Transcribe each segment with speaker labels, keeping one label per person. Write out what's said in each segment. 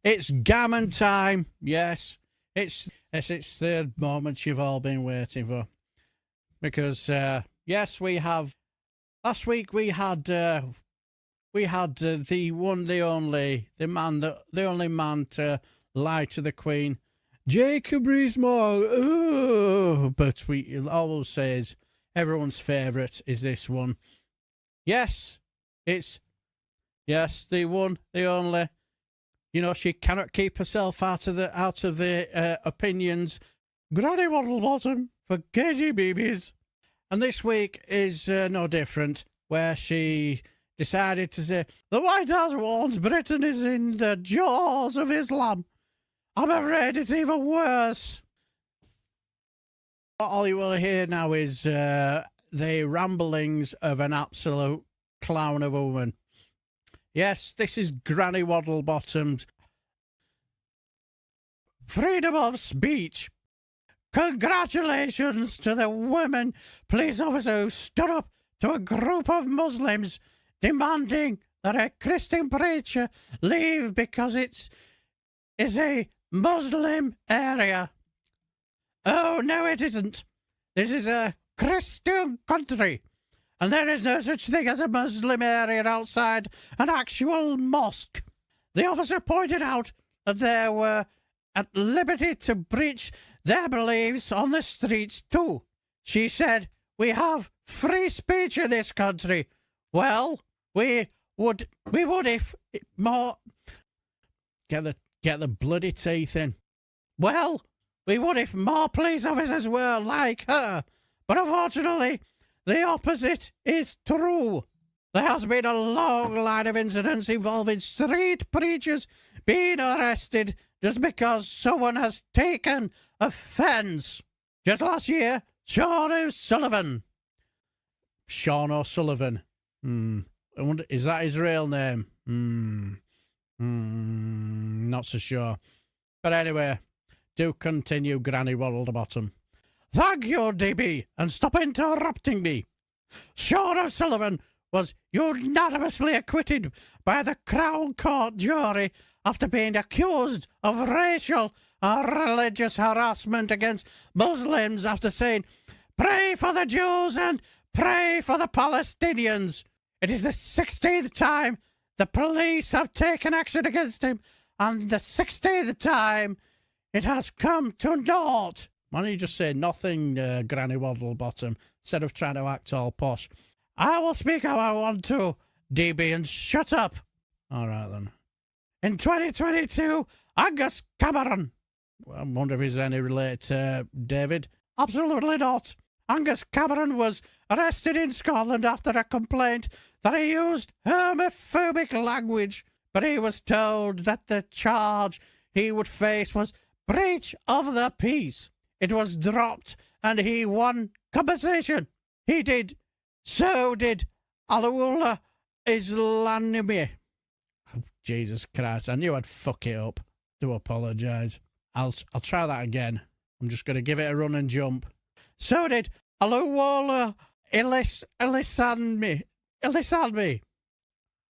Speaker 1: It's gammon time. Yes, it's the moment you've all been waiting for. Because yes, we have. Last week we had the one, the only, the only man to lie to the Queen, Jacob Rees-Mogg. Oh, but we always says everyone's favourite is this one. Yes, it's the one, the only. You know, she cannot keep herself out of the opinions. Granny Waddlebottom for Katie Beebies. And this week is no different, where she decided to say, the White House warns Britain is in the jaws of Islam. I'm afraid it's even worse. All you will hear now is the ramblings of an absolute clown of a woman. Yes, this is Granny Waddlebottom's freedom of speech. Congratulations to the women police officer who stood up to a group of Muslims demanding that a Christian preacher leave because it is a Muslim area. Oh, no, it isn't. This is a Christian country. And there is no such thing as a Muslim area outside an actual mosque. The officer pointed out that they were at liberty to preach their beliefs on the streets too. She said, we have free speech in this country. Well, we would if more... Get the bloody teeth in. Well, we would if more police officers were like her. But unfortunately, the opposite is true. There has been a long line of incidents involving street preachers being arrested just because someone has taken offence. Just last year, Sean O'Sullivan. I wonder, is that his real name? Not so sure. But anyway, do continue, Granny Waddlebottom. Thank you, DB, and stop interrupting me. Sean O'Sullivan was unanimously acquitted by the Crown Court jury after being accused of racial and religious harassment against Muslims after saying, pray for the Jews and pray for the Palestinians. It is the 16th time the police have taken action against him, and the 16th time it has come to naught. Why don't you just say nothing, Granny Waddlebottom, instead of trying to act all posh? I will speak how I want to, DB, and shut up. All right, then. In 2022, Angus Cameron. I wonder if he's any related to David. Absolutely not. Angus Cameron was arrested in Scotland after a complaint that he used homophobic language, but he was told that the charge he would face was breach of the peace. It was dropped, and he won compensation. He did. So did Alula Islanimi. Oh, Jesus Christ, I knew I'd fuck it up. Do apologise. I'll try that again. I'm just going to give it a run and jump. So did Alula Ilisanmi.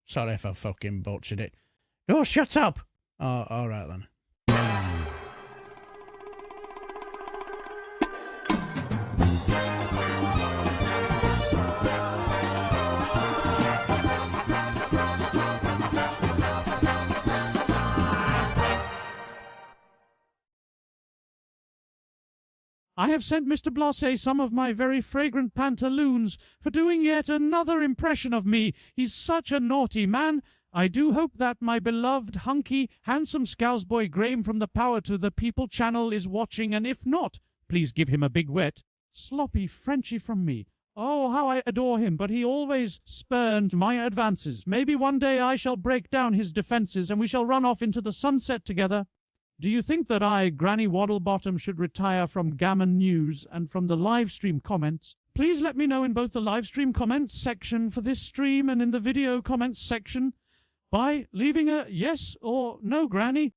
Speaker 1: Sorry if I fucking butchered it. No, shut up. Oh, all right then.
Speaker 2: I have sent Mr. Blase some of my very fragrant pantaloons for doing yet another impression of me. He's such a naughty man. I do hope that my beloved, hunky, handsome scouseboy Graham from the Power to the People channel is watching, and if not, please give him a big wet. Sloppy Frenchie from me. Oh, how I adore him, but he always spurned my advances. Maybe one day I shall break down his defences, and we shall run off into the sunset together. Do you think that I, Granny Waddlebottom, should retire from Gammon News and from the live stream comments? Please let me know in both the live stream comments section for this stream and in the video comments section by leaving a yes or no, Granny.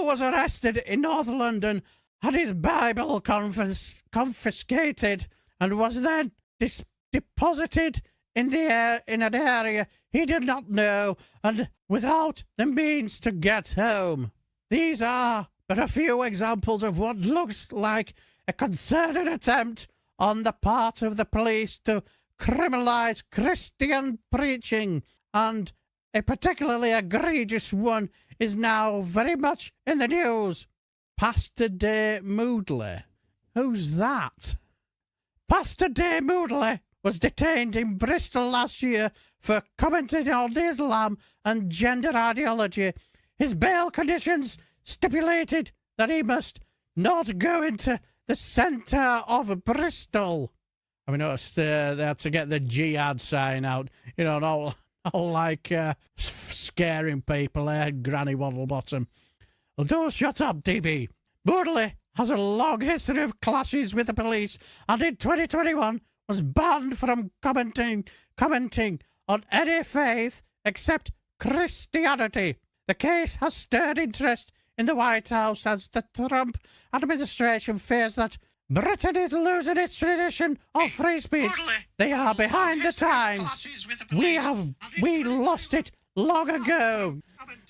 Speaker 1: who was arrested in North London, had his Bible confiscated, and was then deposited in an area he did not know, and without the means to get home. These are but a few examples of what looks like a concerted attempt on the part of the police to criminalise Christian preaching, and a particularly egregious one is now very much in the news. Pastor Day Moodley. Who's that? Pastor Day Moodley was detained in Bristol last year for commenting on Islam and gender ideology. His bail conditions stipulated that he must not go into the centre of Bristol. I mean, noticed they had to get the jihad sign out, you know, not like scaring people there, Granny Waddlebottom. Well, don't shut up, DB. Moodley has a long history of clashes with the police, and in 2021 was banned from commenting on any faith except Christianity. The case has stirred interest in the White House as the Trump administration fears that Britain is losing its tradition of free speech. They are behind the times. We lost it long ago.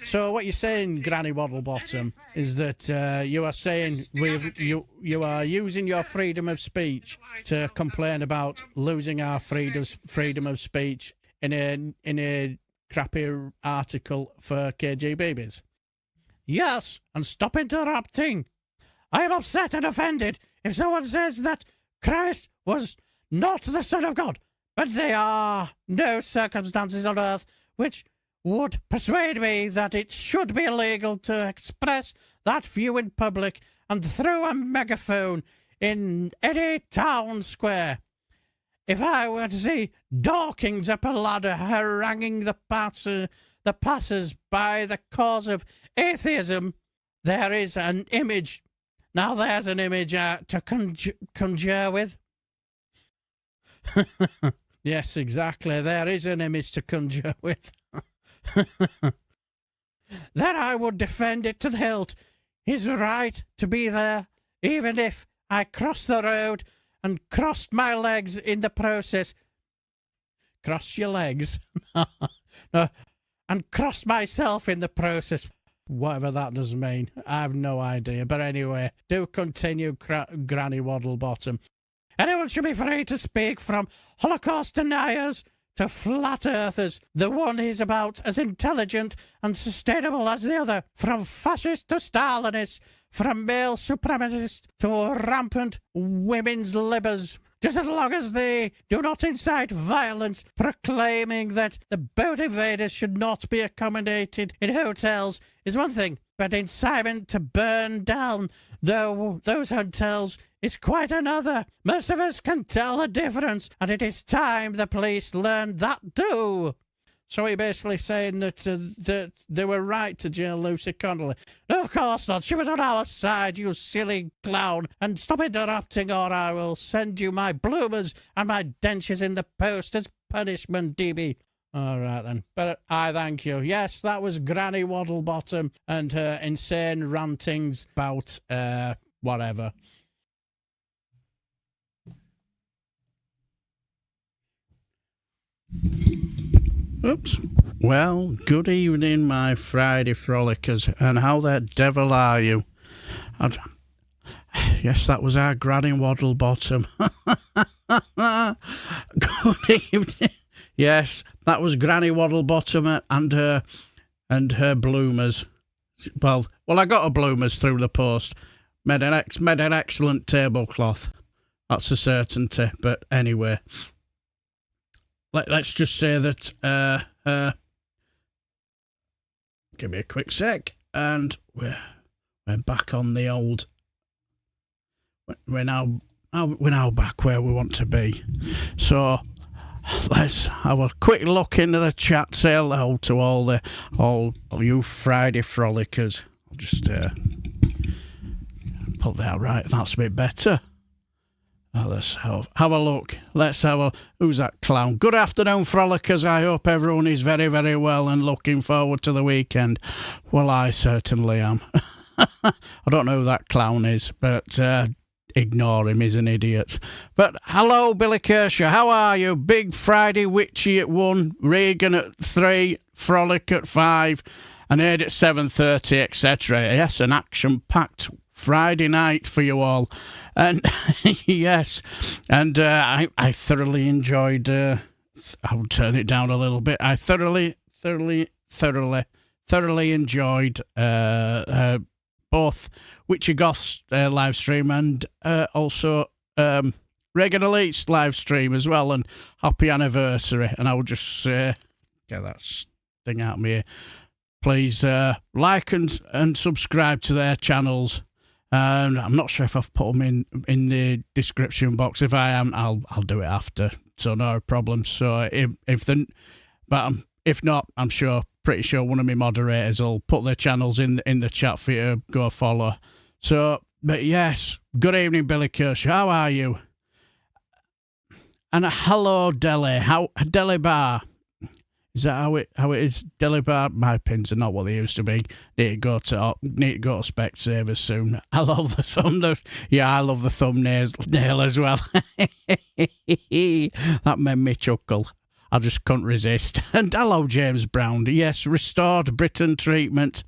Speaker 1: So what you're saying, Granny Waddlebottom, is that you are saying you are using your freedom of speech to complain about losing our freedom of speech in a crappy article for KGBs. Yes, and stop interrupting. I am upset and offended if someone says that Christ was not the Son of God, but there are no circumstances on earth which would persuade me that it should be illegal to express that view in public and through a megaphone in any town square. If I were to see Dawkins up a ladder haranguing the passers by the cause of atheism, there is an image. Now there's an image to conjure with. Yes, exactly. There is an image to conjure with. Then I would defend it to the hilt. His right to be there, even if I crossed the road and crossed my legs in the process. Cross your legs? No, and crossed myself in the process. Whatever that does mean. I have no idea. But anyway, do continue, Granny Waddlebottom. Anyone should be free to speak, from Holocaust deniers to flat earthers. The one is about as intelligent and sustainable as the other. From fascists to Stalinists, from male supremacists to rampant women's libbers. Just as long as they do not incite violence, proclaiming that the boat invaders should not be accommodated in hotels is one thing, but incitement to burn down those hotels is quite another. Most of us can tell the difference, and it is time the police learned that too. So you're basically saying that they were right to jail Lucy Connolly. No, of course not. She was on our side, you silly clown. And stop interrupting, or I will send you my bloomers and my dentures in the post as punishment, DB. All right, then. But I thank you. Yes, that was Granny Waddlebottom and her insane rantings about whatever. Oops. Well, good evening, my Friday frolickers, and how the devil are you? Yes, that was our Granny Waddlebottom. Good evening. Yes, that was Granny Waddlebottom and her bloomers. Well, I got her bloomers through the post. Made an excellent tablecloth. That's a certainty. But anyway, let's just say that. Give me a quick sec, and we're back on the old. We're now back where we want to be. So let's have a quick look into the chat. Say hello to all you Friday frolickers. I'll just put that right. That's a bit better. Now let's have a look. Who's that clown? Good afternoon, frolickers. I hope everyone is very, very well and looking forward to the weekend. Well, I certainly am. I don't know who that clown is, but ignore him, he's an idiot. But hello, Billy Kershaw, how are you? Big Friday Witchy at 1, Reagan at 3, Frolic at 5, and Aid at 7:30, etc. Yes, an action-packed Friday night for you all. And yes, and I thoroughly enjoyed... I'll turn it down a little bit. I thoroughly enjoyed both Witchy Goth's live stream and also Reagan Elite's live stream as well, and happy anniversary. And I will just get that thing out of me here. Please like and subscribe to their channels. And I'm not sure if I've put them in the description box. If I am, I'll do it after. So no problem. So if not, I'm pretty sure one of my moderators will put their channels in the chat for you to go follow. So, but yes, good evening, Billy Kershaw. How are you? And hello, Deli. Deli Bar? Is that how it is? Deli Bar? My pins are not what they used to be. Need to go to Specsavers soon. I love the thumbnail. Yeah, I love the thumbnail as well. That made me chuckle. I just couldn't resist. And hello, James Brown. Yes, restored Britain treatment.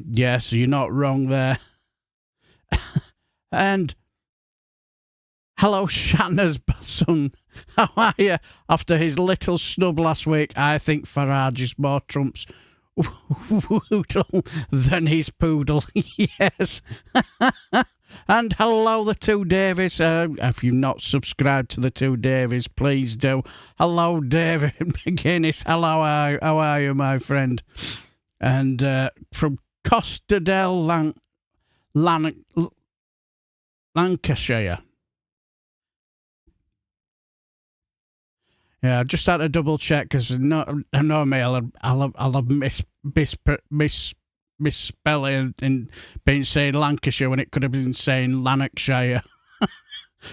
Speaker 1: Yes, you're not wrong there. And hello, Shatner's son. How are you? After his little snub last week, I think Farage is more Trump's woodle than his poodle. Yes. And hello, the two Davies. If you've not subscribed to the two Davies, please do. Hello, David McGuinness. Hello, how are you, my friend? And from Costa del Lancashire. Yeah, I just had to double check because no me, I'll have misspelling and been saying Lancashire when it could have been saying Lanarkshire.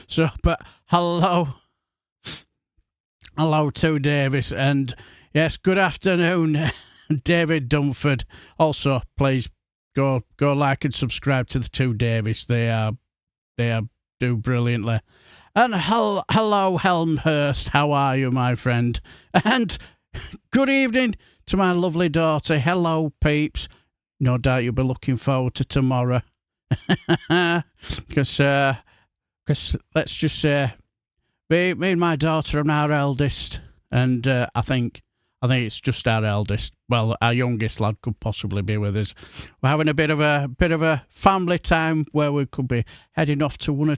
Speaker 1: So, but hello to Davis, and yes, good afternoon, David Dunford. Also, please go like and subscribe to the two Davis. They do brilliantly. And hello, Helmhurst. How are you, my friend? And good evening to my lovely daughter. Hello, peeps. No doubt you'll be looking forward to tomorrow. Because let's just say, me and my daughter are our eldest, and I think it's just our eldest. Well, our youngest lad could possibly be with us. We're having a bit of a family time where we could be heading off to one or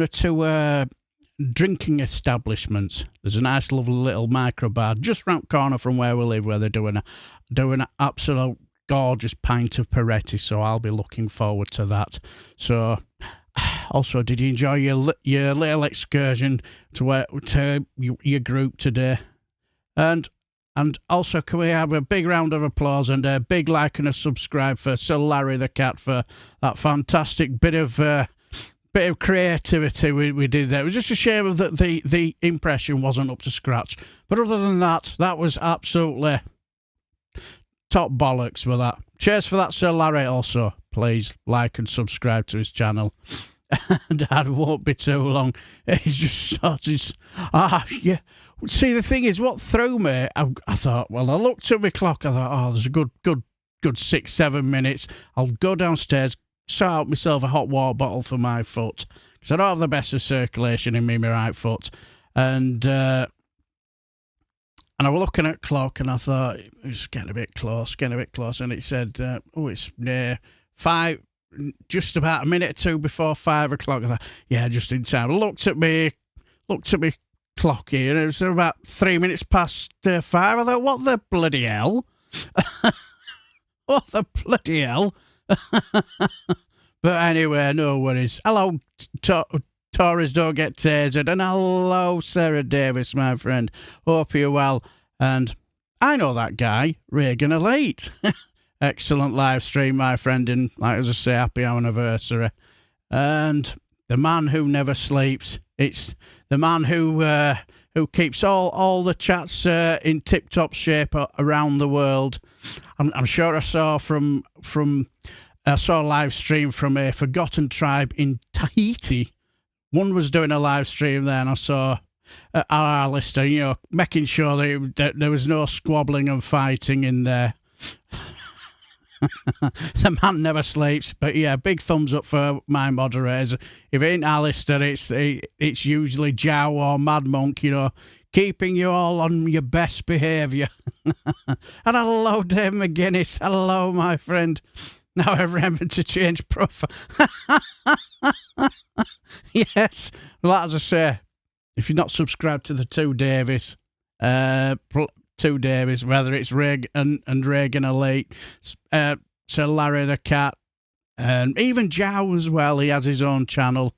Speaker 1: two drinking establishments. There's a nice, lovely little micro bar just round the corner from where we live, where they're doing an absolute gorgeous pint of Peretti. So I'll be looking forward to that. So, also, did you enjoy your little excursion to your group today? And also, can we have a big round of applause and a big like and a subscribe for Sir Larry the Cat for that fantastic bit of creativity we did there. It was just a shame that the impression wasn't up to scratch. But other than that, that was absolutely top bollocks with that. Cheers for that, Sir Larry. Also, please like and subscribe to his channel. And I won't be too long. He's just started. Yeah. See, the thing is, what threw me, I thought, well, I looked at my clock. I thought, there's a good 6-7 minutes. I'll go downstairs, sort out myself a hot water bottle for my foot, because I don't have the best of circulation in my right foot. And I was looking at the clock, and I thought, it's getting a bit close. And it said, it's near 5, just about a minute or two before 5 o'clock. I thought, yeah, just in time. I looked at me clock here, and it was about 3 minutes past 5. I thought, what the bloody hell? What the bloody hell? But anyway, no worries. Hello, Tories don't get tasered. And hello, Sarah Davis, my friend. Hope you're well. And I know that guy, Reagan Elite. Excellent live stream, my friend. And like as I say, happy anniversary. And the man who never sleeps. It's the man who keeps all the chats in tip-top shape around the world. I'm sure I saw from I saw a live stream from a forgotten tribe in Tahiti. One was doing a live stream there, and I saw our listener, you know, making sure that there was no squabbling and fighting in there. The man never sleeps. But yeah, big thumbs up for my moderators. If it ain't Alistair, it's usually Jow or Mad Monk, you know, keeping you all on your best behaviour. And hello, Dave McGuinness. Hello, my friend. Now I remember to change profile. Yes. Well, as I say, if you're not subscribed to the Two Davies, whether it's Reagan and Reagan Elite, Sir Larry the Cat, and even Jow as well, he has his own channel.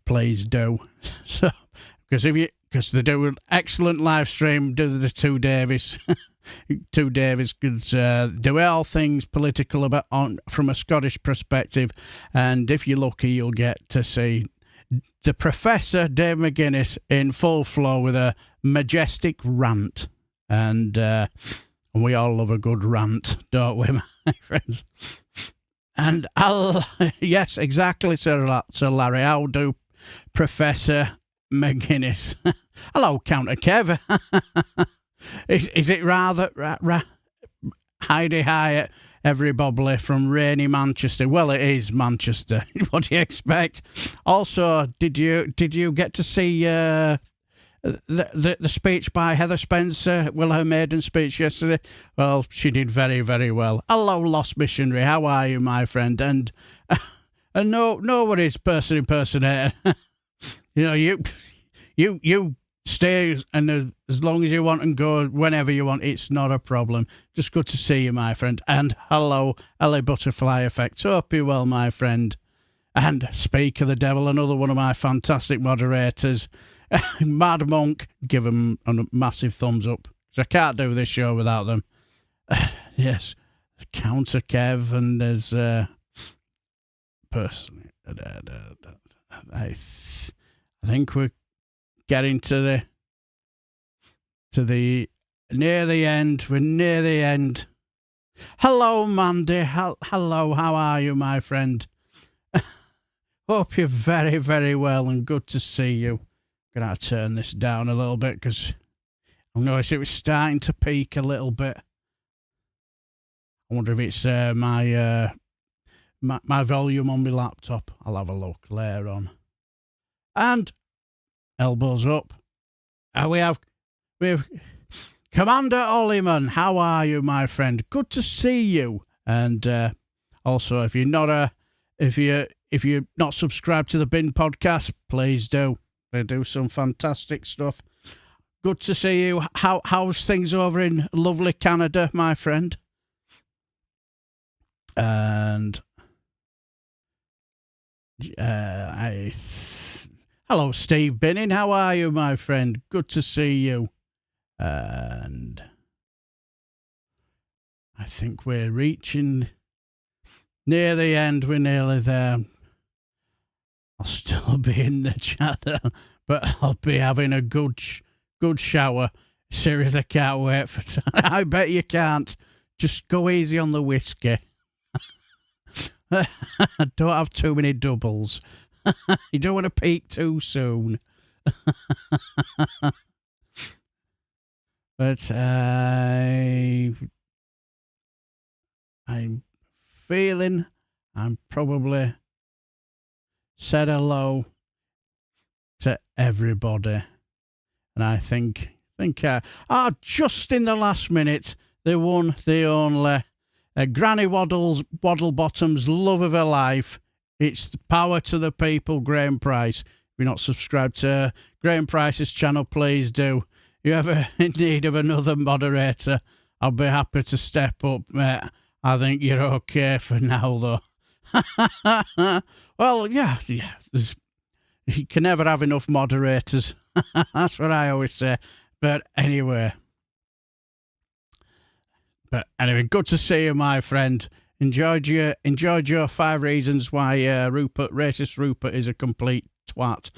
Speaker 1: Please do. So, because they do an excellent live stream, do the Two Davies. Two Davies could do all things political from a Scottish perspective, and if you're lucky, you'll get to see the Professor Dave McGuinness in full flow with a majestic rant, and we all love a good rant, don't we, my friends? And yes, exactly, Sir Larry. I'll do Professor McGuinness. Hello, Counter Kev. Is it rather Heidi Hyatt, everybody from rainy Manchester? Well, it is Manchester. What do you expect? Also, did you get to see the speech by Heather Spencer? Well, her maiden speech yesterday. Well, she did very, very well. Hello, Lost Missionary. How are you, my friend? And no worries, person impersonator. You know, you stay and as long as you want and go whenever you want. It's not a problem. Just good to see you, my friend. And hello, Ellie Butterfly Effect. Hope you're well, my friend. And speak of the devil, another one of my fantastic moderators, Mad Monk. Give them a massive thumbs up, because I can't do this show without them. Yes, Counter Kev, and there's personally, I think we're getting to the near the end. We're near the end. Hello, Mandy. Hello, how are you, my friend? Hope you're very, very well, and good to see you. Gonna have to turn this down a little bit because I noticed it was starting to peak a little bit. I wonder if it's my volume on my laptop. I'll have a look later on. And elbows up. We have Commander Ollyman. How are you, my friend? Good to see you. And also, if you're not subscribed to the Bin podcast, please do. They do some fantastic stuff. Good to see you. How's things over in lovely Canada, my friend? And hello, Steve Binning. How are you, my friend? Good to see you. And I think we're reaching near the end. We're nearly there. I'll still be in the chat, but I'll be having a good shower. Seriously, I can't wait for I bet you can't. Just go easy on the whiskey. Don't have too many doubles. You don't want to peak too soon. But I'm feeling I'm probably said hello to everybody. And I think just in the last minute, the one, the only, Granny Waddlebottom's love of her life. It's the power to the people, Graham Price. If you're not subscribed to Graham Price's channel, please do. If you're ever in need of another moderator, I'll be happy to step up, mate. I think you're okay for now, though. Well, yeah. You can never have enough moderators. That's what I always say. But anyway, good to see you, my friend. Enjoyed your 5 reasons why racist Rupert is a complete twat.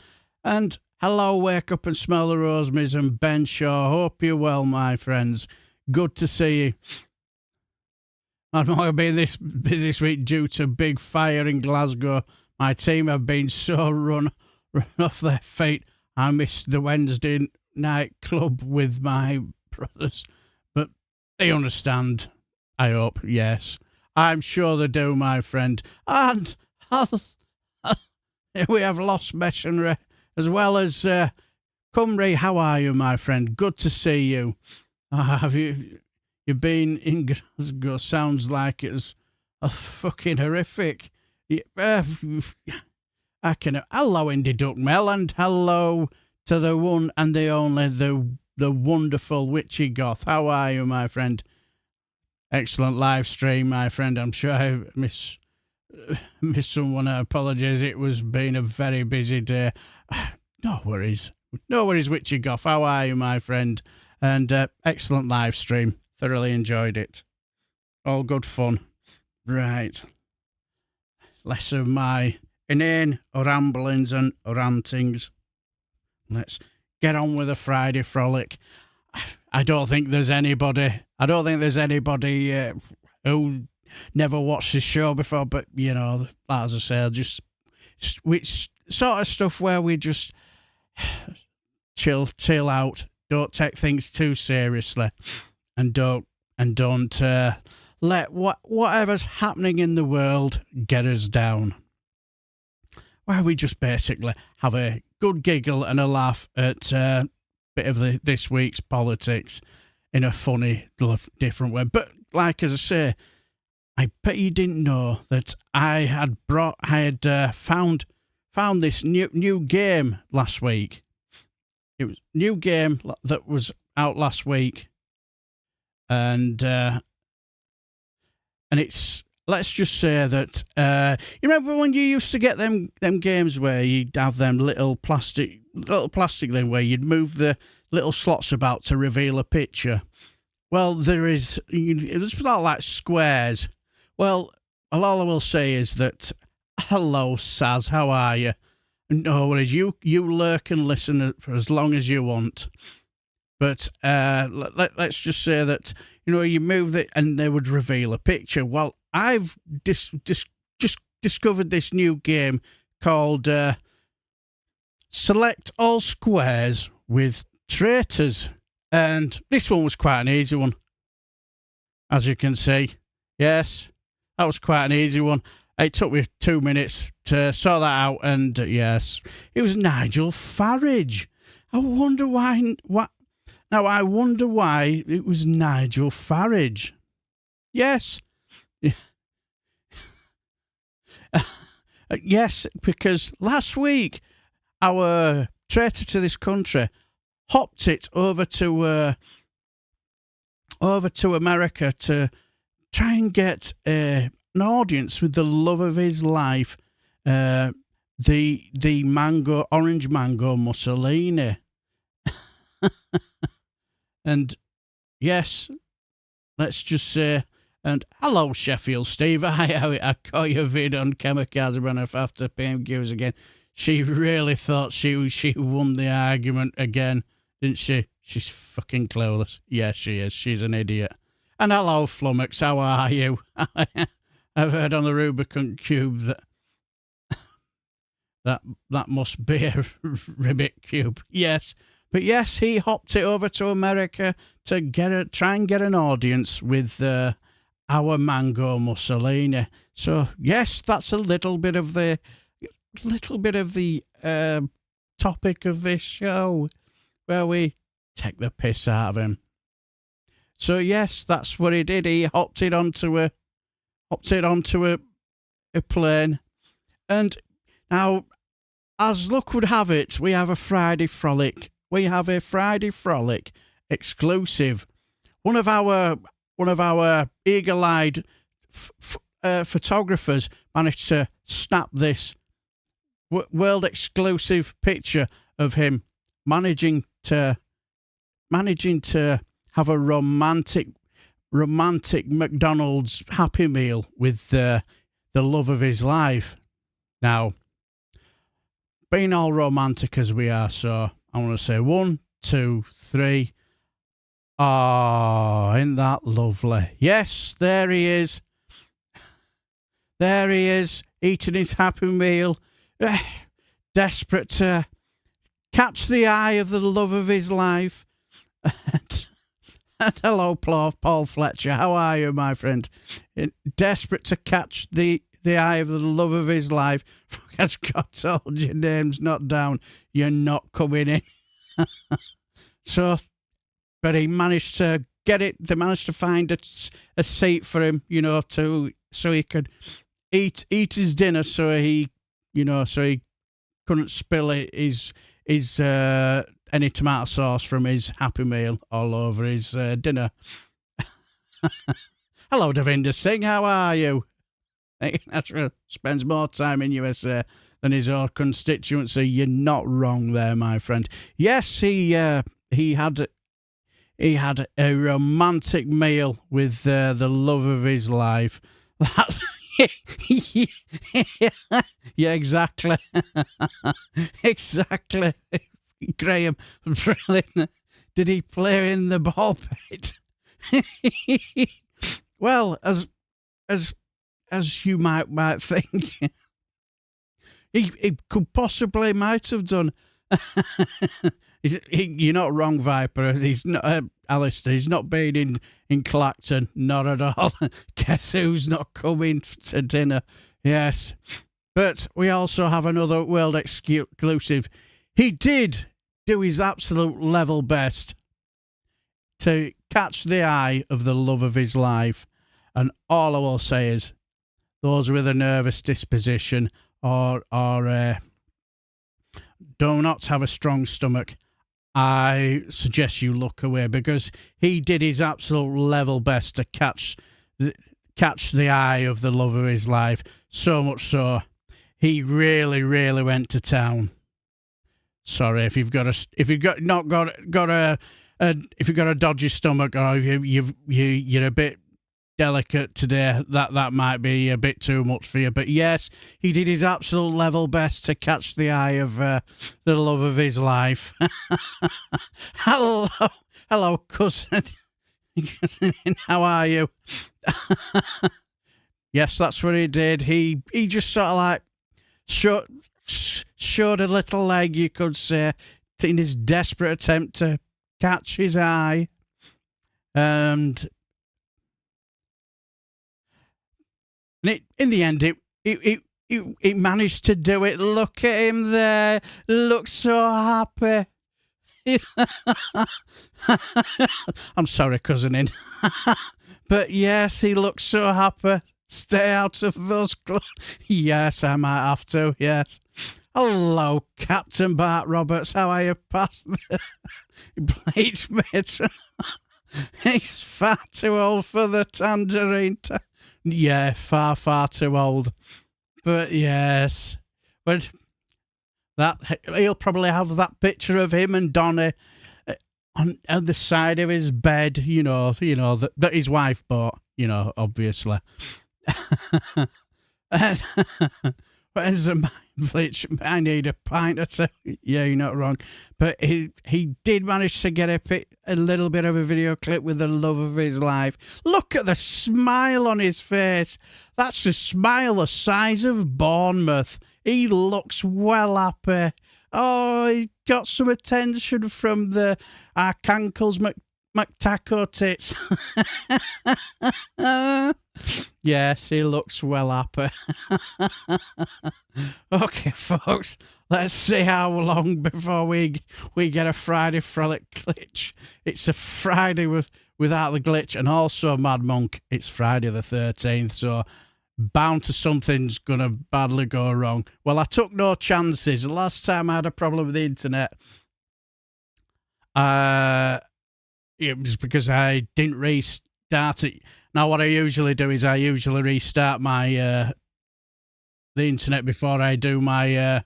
Speaker 1: And hello, Wake Up and Smell the Rosemaries and Ben Shaw. Hope you're well, my friends. Good to see you. I've not been this week due to big fire in Glasgow. My team have been so run off their feet. I missed the Wednesday night club with my brothers, but they understand. I hope, yes. I'm sure they do, my friend. And we have lost Messionary as well as Cymru. How are you, my friend? Good to see you. Have you've been in Glasgow? Sounds like it's a fucking horrific. I can. Hello, Indie Duck Mel, and hello to the one and the only, the wonderful Witchy Goth. How are you, my friend? Excellent live stream, my friend. I'm sure I miss someone. I apologise. It was been a very busy day. No worries. No worries, Witchy Goth. How are you, my friend? And excellent live stream. Thoroughly enjoyed it. All good fun. Right. Less of my inane ramblings and rantings. Let's get on with a Friday frolic. I don't think there's anybody who never watched this show before, but, you know, as I say, just which sort of stuff where we just chill out, don't take things too seriously, and don't let whatever's happening in the world get us down. Where we just basically have a good giggle and a laugh at bit of this week's politics in a funny, different way. But like as I say, I bet you didn't know that I had found this new game last week. It was a new game that was out last week, and it's, let's just say that you remember when you used to get them games where you'd have them little plastic thing where you'd move the little slots about to reveal a picture. Well, it's not like squares. Well, all I will say is that, hello, Saz, how are you? No worries, you lurk and listen for as long as you want. But let's just say that, you know, you move it and they would reveal a picture. Well, I've just discovered this new game called Select All Squares with Traitors. And this one was quite an easy one, as you can see. Yes, that was quite an easy one. It took me 2 minutes to sort that out, and yes, it was Nigel Farage. I wonder why it was Nigel Farage. Yes. Yes, because last week our traitor to this country hopped it over to America to try and get an audience with the love of his life, the orange mango Mussolini. And yes, let's just say, and hello Sheffield Steve, I call you vid on Kamikaze Runner after PMQs again. She really thought she won the argument again, didn't she? She's fucking clueless. Yeah, she is. She's an idiot. And hello Flummox, how are you? I've heard on the Rubicon Cube that must be a Ribbit Cube. Yes. But yes, he hopped it over to America to try and get an audience with our Mango Mussolini. So yes, that's a little bit of the topic of this show, where we take the piss out of him. So yes, that's what he did. He hopped it onto a plane, and now, as luck would have it, we have a Friday frolic. We have a Friday frolic exclusive. One of our eagle-eyed photographers managed to snap this world exclusive picture of him managing to have a romantic McDonald's Happy Meal with the love of his life. Now, being all romantic as we are, so I want to say 1, 2, 3. Oh, isn't that lovely? Yes, there he is. There he is, eating his Happy Meal, desperate to catch the eye of the love of his life. And hello, Paul Fletcher. How are you, my friend? Desperate to catch the eye of the love of his life. As God told your name's not down, you're not coming in. So, but he managed to get it. They managed to find a seat for him, so he could eat his dinner. So he couldn't spill his any tomato sauce from his Happy Meal all over his dinner. Hello, Davinder Singh. How are you? He spends more time in USA than his own constituency. You're not wrong there, my friend. Yes, he had a romantic meal with the love of his life. That's yeah, exactly. Exactly. Graham, brilliant. Did he play in the ball pit? Well, as you might think, he could possibly might have done. You're not wrong, Viper. He's not Alistair. He's not been in Clacton, not at all. Guess who's not coming to dinner? Yes, but we also have another world exclusive. He did do his absolute level best to catch the eye of the love of his life, and all I will say is, those with a nervous disposition or do not have a strong stomach, I suggest you look away, because he did his absolute level best to catch the eye of the love of his life. So much so, he really, really went to town. Sorry if you've got a dodgy stomach, or if you're a bit delicate today, that might be a bit too much for you. But yes, he did his absolute level best to catch the eye of the love of his life. Hello, cousin. How are you? Yes, that's what he did. He just sort of like showed a little leg, you could say, in his desperate attempt to catch his eye, and in the end, it managed to do it. Look at him there. Looks so happy. I'm sorry, cousin. But yes, he looks so happy. Stay out of those clothes. Yes, I might have to. Yes. Hello, Captain Bart Roberts. How are you past the bleach matron? He's far too old for the tangerine. Yeah, far too old. But yes, but he'll probably have that picture of him and Donny on the side of his bed. That his wife bought. Obviously. And where's the bleach? I need a pint or two. Yeah, you're not wrong. But he did manage to get a little bit of a video clip with the love of his life. Look at the smile on his face. That's a smile the size of Bournemouth. He looks well happy. Oh, he got some attention from the Arcankles McTaco tits. Yes, he looks well happy. Okay, folks, let's see how long before we get a Friday Frolic glitch. It's a Friday without the glitch, and also, Mad Monk, it's Friday the 13th, so bound to something's going to badly go wrong. Well, I took no chances. The last time I had a problem with the internet, it was because I didn't restart it. Now, what I usually do is I usually restart my the internet before I do my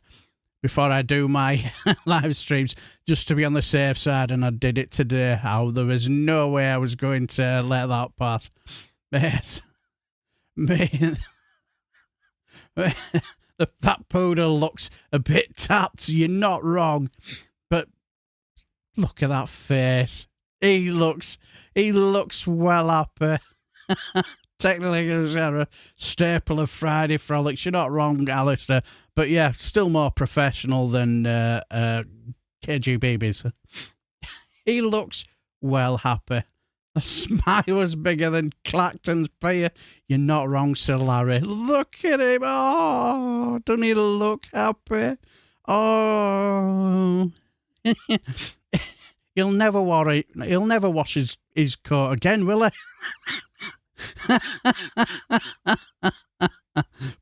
Speaker 1: live streams, just to be on the safe side, and I did it today. There was no way I was going to let that pass. Yes, me. That poodle looks a bit tapped. You're not wrong, but look at that face. He looks well happy. Technically, it's a staple of Friday Frolics. You're not wrong, Alistair. But yeah, still more professional than KGBB's. He looks well happy. The smile was bigger than Clacton's beer. You're not wrong, Sir Larry. Look at him. Oh, doesn't he look happy? Oh. He'll never worry. He'll never wash his coat again, will he?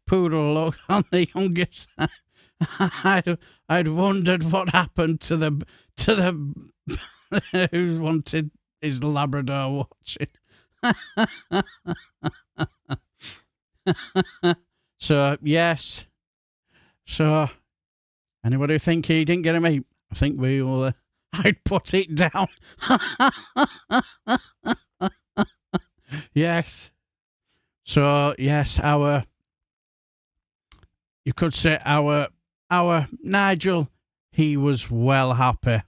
Speaker 1: Poodle looked on the youngest. I'd wondered what happened to the who wanted his Labrador watching. So yes. So anybody think he didn't get a mate? I think we will. I'd put it down. Yes. So yes, you could say our Nigel, he was well happy.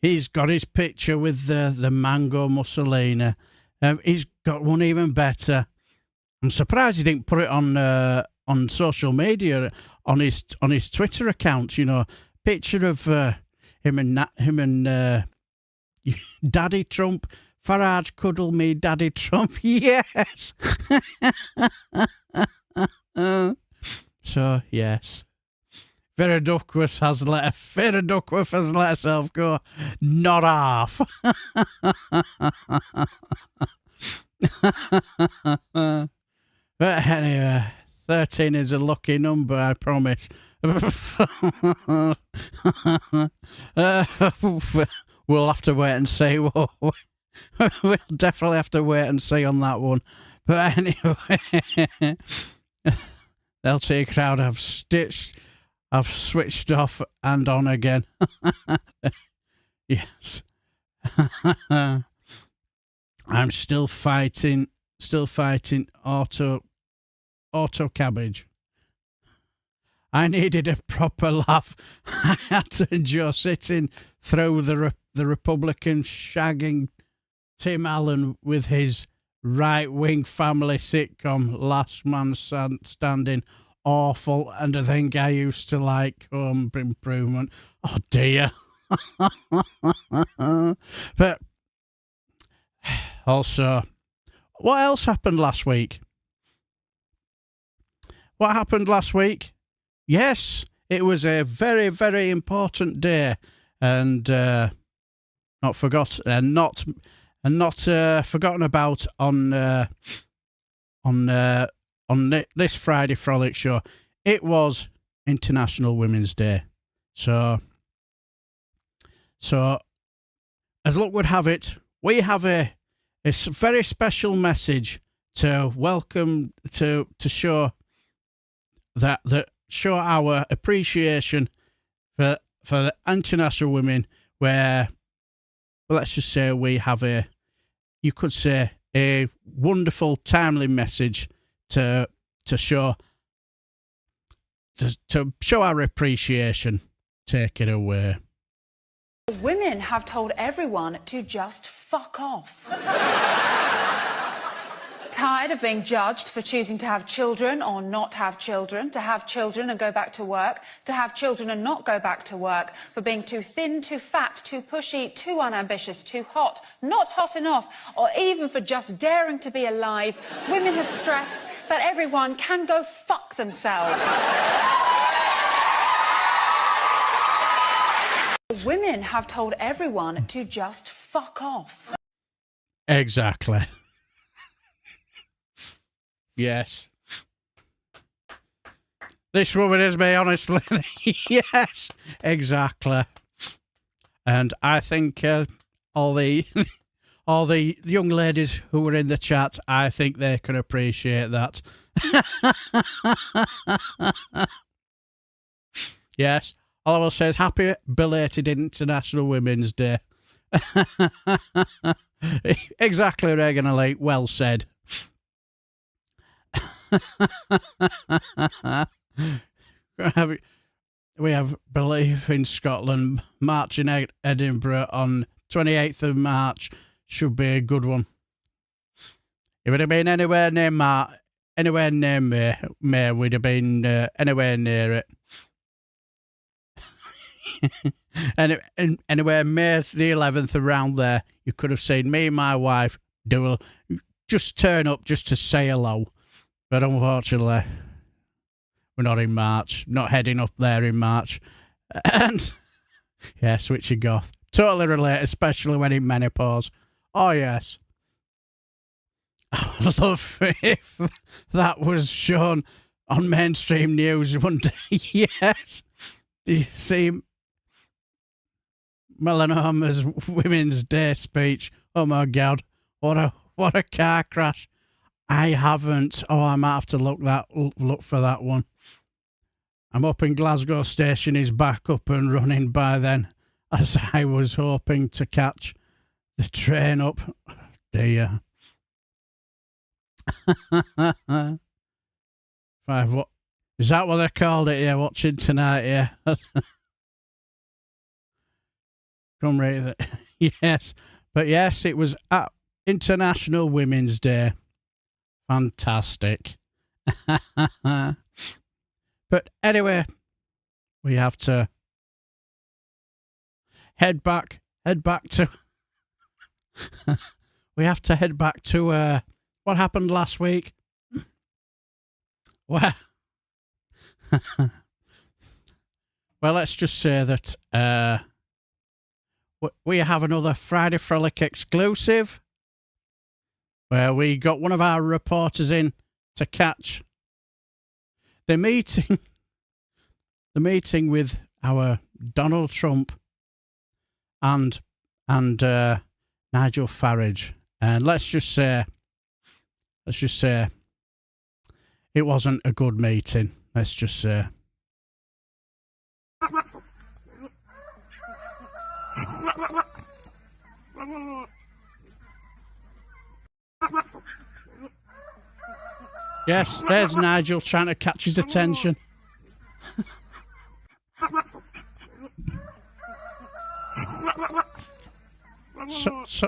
Speaker 1: He's got his picture with the mango Mussolini. He's got one even better. I'm surprised he didn't put it on social media, on his Twitter account. You know, picture of him and Daddy Trump. Farage, cuddle me, Daddy Trump. Yes. So yes, Vera Duckworth has let herself go. Not half. But anyway, 13 is a lucky number, I promise. We'll have to wait and see. We'll definitely have to wait and see on that one. But anyway, they'll see a crowd. I've switched off and on again. Yes. I'm still fighting auto cabbage. I needed a proper laugh. I had to endure sitting through the Republican shagging Tim Allen with his right-wing family sitcom Last Man Standing. Awful, and I think I used to like Home Improvement. Oh dear. But also, what else happened last week? What happened last week? Yes, it was a very, very important day, and not forgotten about on this Friday Frolic show. It was International Women's Day, so as luck would have it, we have a very special message to welcome to show that show our appreciation for the international women, where, well, let's just say we have you could say a wonderful, timely message to show our appreciation. Take it away.
Speaker 3: Women have told everyone to just fuck off. Tired of being judged for choosing to have children or not have children, to have children and go back to work, to have children and not go back to work, for being too thin, too fat, too pushy, too unambitious, too hot, not hot enough, or even for just daring to be alive, women have stressed that everyone can go fuck themselves. Women have told everyone to just fuck off.
Speaker 1: Exactly. Yes. This woman is me, honestly. Yes, exactly. And I think all the young ladies who were in the chat, I think they can appreciate that. Yes. All I will say is happy belated International Women's Day. Exactly, Regan Elite. Well said. We have Believe in Scotland marching out Edinburgh on 28th of March should be a good one. If it had been anywhere near May, we'd have been anywhere near it. Anywhere May the 11th, around there, you could have seen me and my wife just turn up just to say hello. But unfortunately, we're not in March, not heading up there in March. And yeah, switching goth. Totally relate, especially when in menopause. Oh, yes. I would love if that was shown on mainstream news one day. Yes. Do you see Melanoma's Women's Day speech? Oh, my God. What a car crash. I haven't. Oh, I might have to look for that one. I'm hoping Glasgow Station is back up and running by then, as I was hoping to catch the train up. Dear. What is that? What they called it? Yeah, watching tonight. Yeah. Come right. Yes, but yes, it was at International Women's Day. Fantastic. But anyway, we have to head back to. We have to head back to what happened last week. Well, let's just say that we have another Friday Frolic exclusive, where we got one of our reporters in to catch the meeting with our Donald Trump and Nigel Farage. And let's just say it wasn't a good meeting. Let's just say. Yes, there's Nigel trying to catch his attention.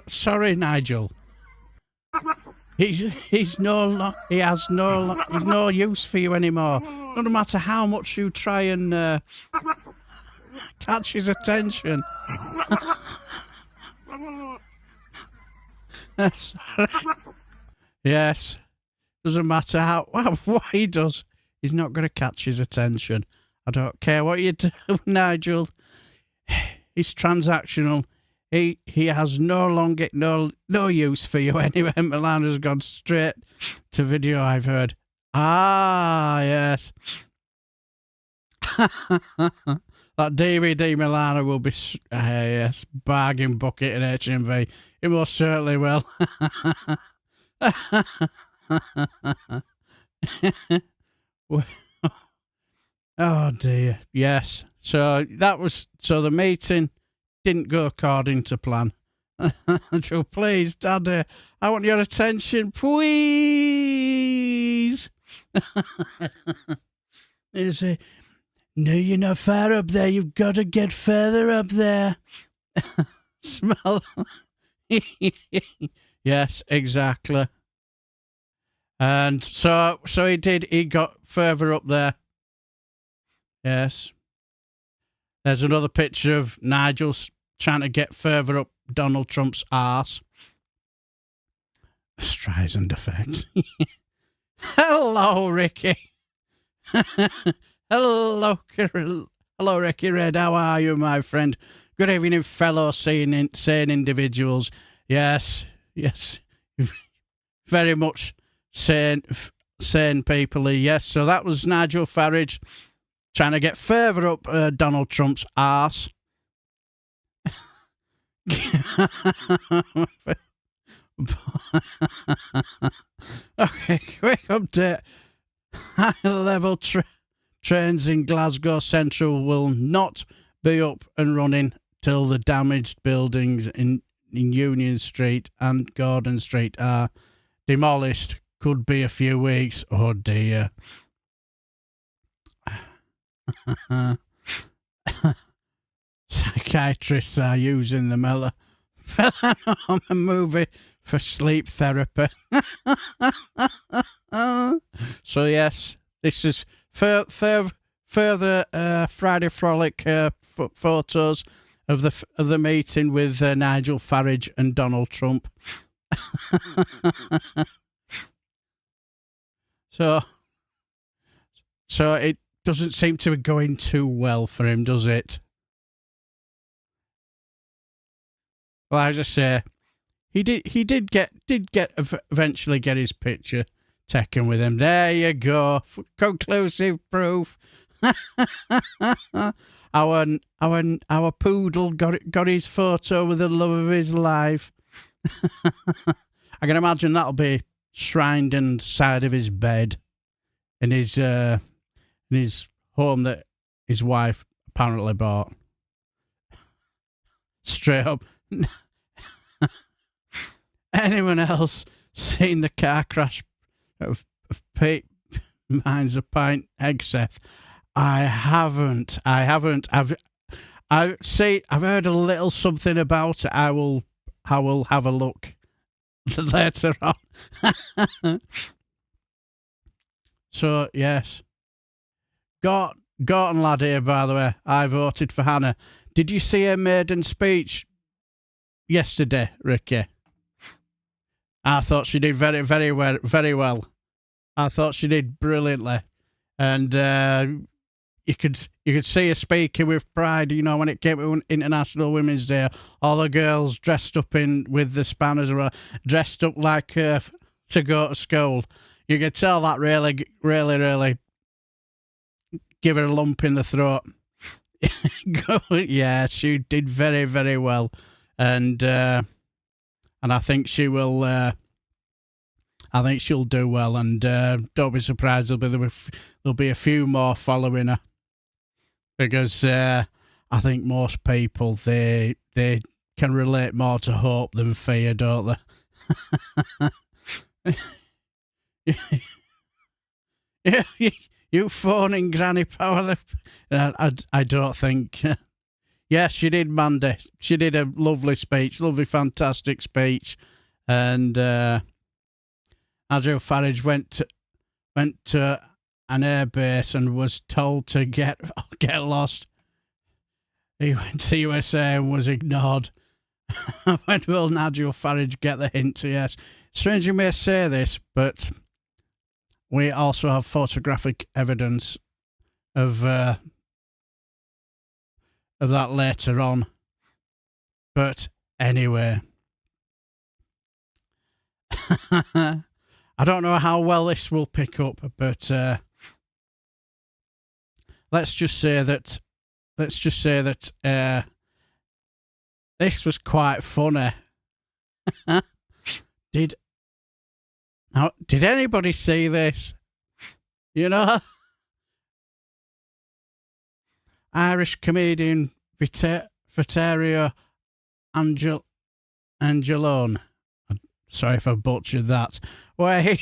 Speaker 1: Sorry, Nigel. He's no use for you anymore. No matter how much you try and catch his attention. Yes. Doesn't matter what he does. He's not going to catch his attention. I don't care what you do, Nigel. He's transactional. He has no use for you anyway. Milana's gone straight to video, I've heard. Ah, yes. That DVD Milana will be, yes, bargain bucket in HMV. It most certainly will. Oh dear. Yes. So the meeting didn't go according to plan. So please, Daddy, I want your attention, please. You say, no, you're not far up there. You've got to get further up there. Smell. Yes, exactly. And so he did. He got further up there. Yes. There's another picture of Nigel trying to get further up Donald Trump's arse. Streisand effect. Hello, Ricky. Hello, Ricky Red. How are you, my friend? Good evening, fellow sane individuals. Yes. Very much sane people. Yes, so that was Nigel Farage trying to get further up Donald Trump's arse. Okay, quick update. High-level trains in Glasgow Central will not be up and running till the damaged buildings in Union Street and Gordon Street are demolished. Could be a few weeks. Oh dear. Psychiatrists are using the a movie for sleep therapy. So yes, this is further Friday Frolic photos of the meeting with Nigel Farage and Donald Trump. So it doesn't seem to be going too well for him, does it? Well, I just say he did eventually get his picture taken with him. There you go, conclusive proof. Our poodle got his photo with the love of his life. I can imagine that'll be shrined inside of his bed in his home that his wife apparently bought. Straight up. Anyone else seen the car crash of Pete Mines a Pint Exeth? I haven't. I've heard a little something about it. I will have a look later on. So yes, Gorton lad here, by the way. I voted for Hannah. Did you see her maiden speech yesterday, Ricky? I thought she did very, very well. Very well. I thought she did brilliantly, and you could see her speaking with pride. You know, when it came to International Women's Day, all the girls dressed up with the spanners, were dressed up like to go to school. You could tell that really, really, really give her a lump in the throat. Yeah, she did very, very well, and I think she will. I think she'll do well, and don't be surprised there'll be a few more following her, because I think most people they can relate more to hope than fear, don't they? Yeah, you phoning Granny Power. I don't think. Yes, she did, Mandy. She did a lovely speech, lovely, fantastic speech, and Nigel Farage went to an airbase and was told to get lost. He went to USA and was ignored. When will Nigel Farage get the hint? Yes. Strange you may say this, but we also have photographic evidence of that later on. But anyway, I don't know how well this will pick up, but let's just say that this was quite funny. Did anybody see this? You know, Irish comedian Vittorio Angelone. Sorry if I butchered that. Where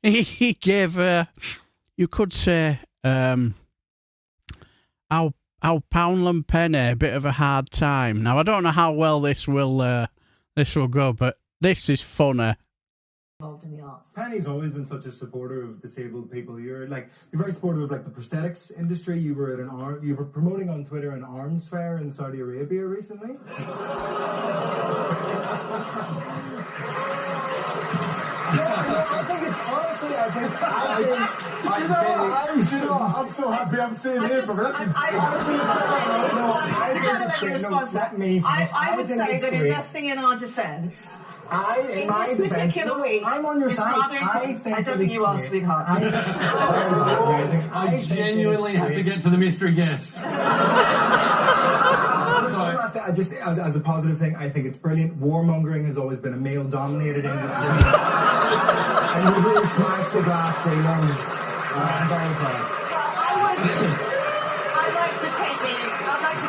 Speaker 1: he gave, you could say, our Poundland Penny a bit of a hard time. Now, I don't know how well this will go, but this is funny.
Speaker 4: Involved in the arts.
Speaker 5: Penny's always been such a supporter of disabled people. You're very supportive of the prosthetics industry. You were promoting on Twitter an arms fair in Saudi Arabia recently. I think it's honestly, I'm so happy I'm sitting here for this.
Speaker 4: I would say that investing in our defence,
Speaker 5: in my defence, I'm on your side.
Speaker 4: I don't think you are, sweetheart.
Speaker 6: I genuinely have to get to the mystery guest.
Speaker 5: I just, as a positive thing, I think it's brilliant. Warmongering has always been a male-dominated industry. And you've really smashed the glass ceiling. I'm very proud.
Speaker 4: I'd like to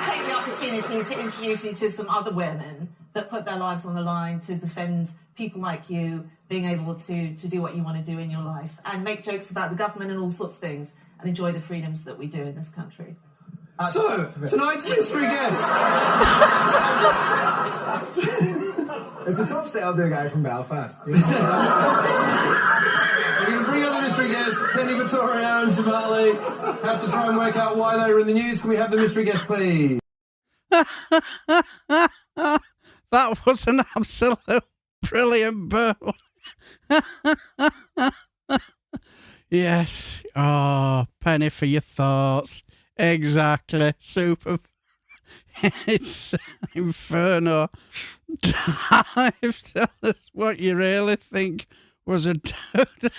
Speaker 4: take the opportunity to introduce you to some other women that put their lives on the line to defend people like you being able to do what you want to do in your life and make jokes about the government and all sorts of things and enjoy the freedoms that we do in this country.
Speaker 6: So, tonight's mystery guest.
Speaker 5: It's a tough sell to a guy from Belfast. You know?
Speaker 6: We can bring out the mystery guest, Penny, Victoria and Javali. Have to try and work out why they were in the news. Can we have the mystery guest, please?
Speaker 1: That was an absolute brilliant burn. Yes. Oh, Penny for your thoughts. Exactly. Super. It's inferno. Dive, tell us what you really think was a dude.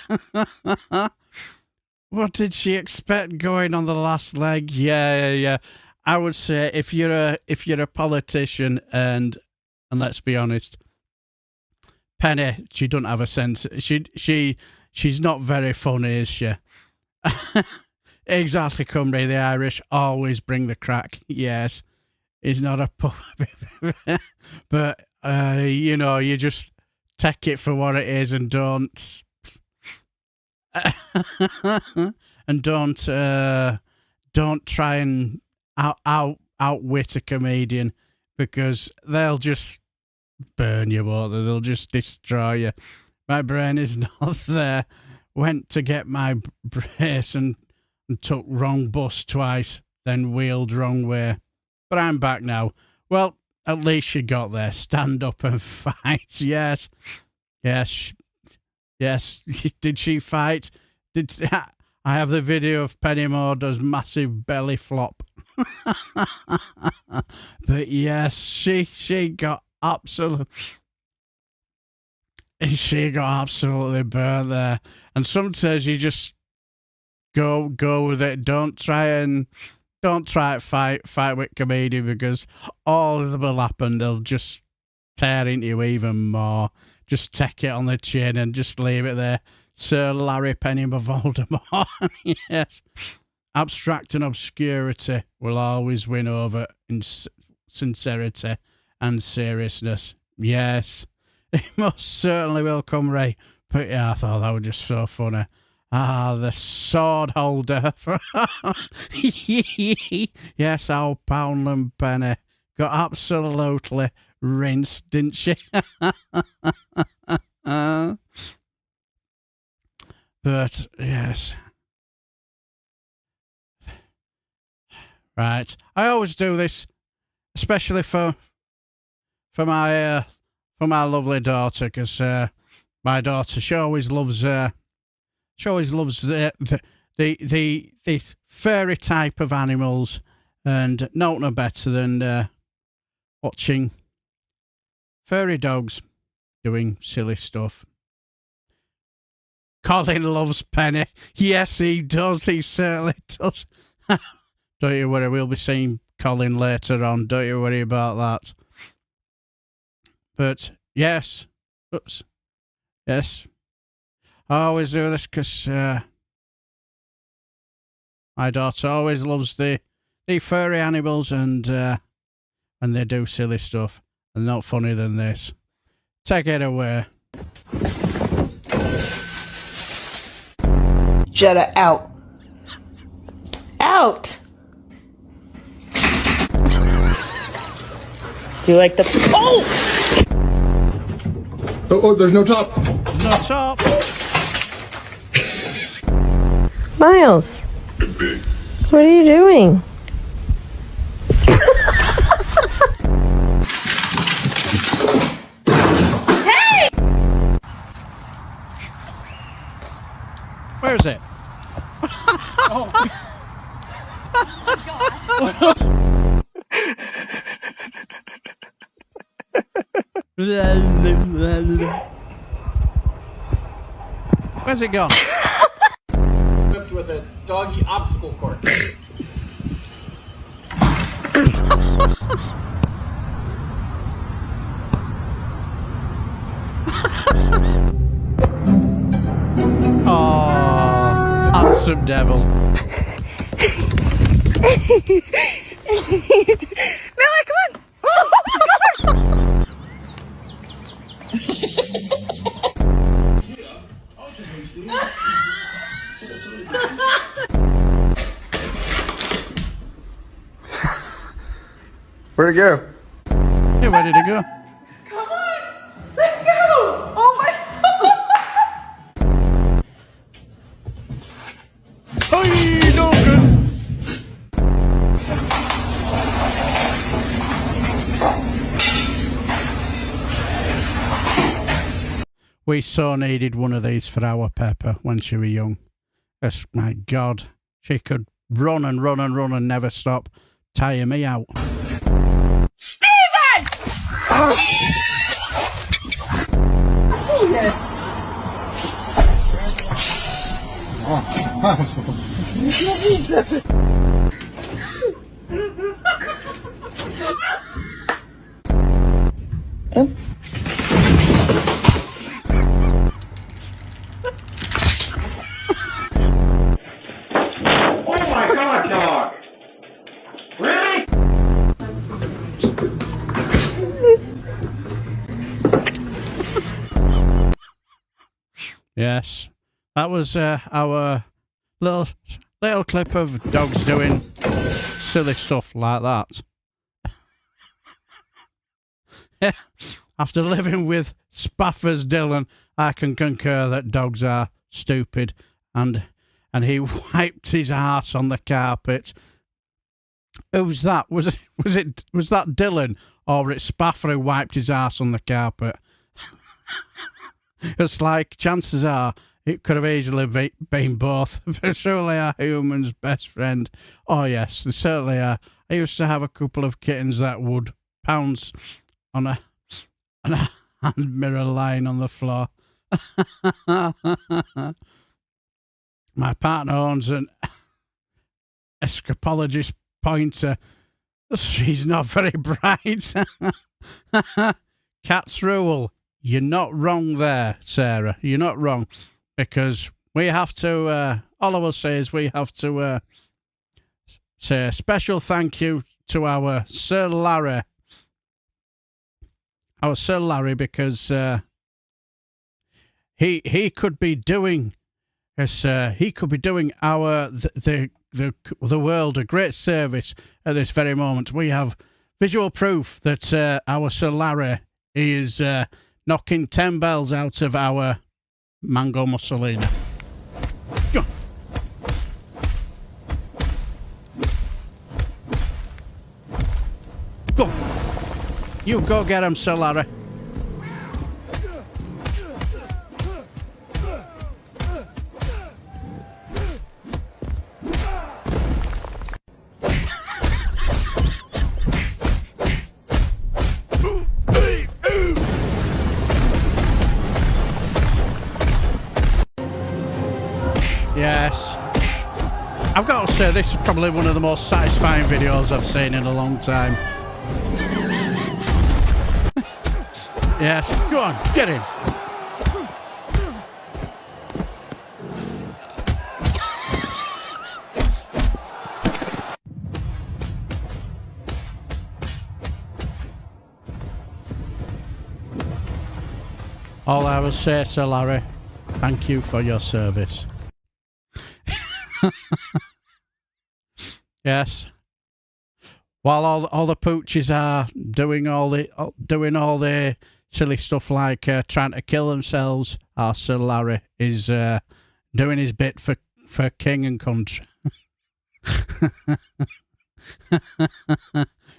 Speaker 1: What did she expect going on the last leg? Yeah. I would say if you're a politician and let's be honest, Penny, she doesn't have a sense. She's not very funny, is she? Exactly, Cymru. The Irish always bring the crack. Yes, he's not a but you know, you just take it for what it is and don't don't try and outwit a comedian, because they'll just burn you, won't they? They'll just destroy you. My brain is not there. Went to get my brace and took wrong bus twice, then wheeled wrong way. But I'm back now. Well, at least she got there. Stand up and fight. Yes. Did she fight? I have the video of Penny Morder's massive belly flop. But yes, she got absolutely burnt there. And sometimes you just go with it. Don't try to fight with comedian, because all of them will happen. They'll just tear into you even more. Just take it on the chin and just leave it there. Sir Larry Penny Voldemort. Yes. Abstract and obscurity will always win over in sincerity and seriousness. Yes. It most certainly will come, Ray. But yeah, I thought that was just so funny. The sword holder. Yes, old Poundland Penny got absolutely rinsed, didn't she? But yes. Right. I always do this, especially for my lovely daughter, because my daughter, she always loves the furry type of animals, and no better than watching furry dogs doing silly stuff. Colin loves Penny. Yes, he does. He certainly does. Don't you worry. We'll be seeing Colin later on. Don't you worry about that. But yes. Oops. Yes. I always do this because my daughter always loves the furry animals, and they do silly stuff. And not funnier than this. Take it away.
Speaker 7: Jetta out. Out! You like the... Oh!
Speaker 5: Oh, there's no top.
Speaker 1: No top.
Speaker 7: Miles. What are you doing? Hey!
Speaker 1: Where is it?
Speaker 7: Oh.
Speaker 1: Where's it gone?
Speaker 6: Equipped with a doggy obstacle course.
Speaker 1: Oh, handsome devil.
Speaker 7: Miller, come on! Oh my God!
Speaker 5: Where'd it go?
Speaker 1: Hey, where did it go?
Speaker 7: Come on!
Speaker 1: We so needed one of these for our Pepper when she was young. Yes, my God, she could run and run and run and never stop, tire me out.
Speaker 7: Stephen!
Speaker 1: Yes, that was our little clip of dogs doing silly stuff like that. Yeah, after living with Spaffers Dylan, I can concur that dogs are stupid, and he wiped his arse on the carpet. Who's that? Was that Dylan, or it's Spaffer who wiped his arse on the carpet? It's like, chances are it could have easily been both. They surely are humans' best friend. Oh yes, they certainly are. I used to have a couple of kittens that would pounce on a hand mirror lying on the floor. My partner owns an escapologist pointer. She's not very bright. Cats rule. You're not wrong there, Sarah. You're not wrong, because we have to, all I will say is we have to say a special thank you to our Sir Larry. Our Sir Larry, because he could be doing the world a great service at this very moment. We have visual proof that our Sir Larry is knocking 10 bells out of our Mango Mussolini. Go on. Go. You go get him, Sir Larry. Yes. I've got to say, this is probably one of the most satisfying videos I've seen in a long time. Yes. Go on, get him. All I will say, Sir Larry, thank you for your service. Yes. While all the pooches are doing all the silly stuff like trying to kill themselves, our Sir Larry is doing his bit for king and country.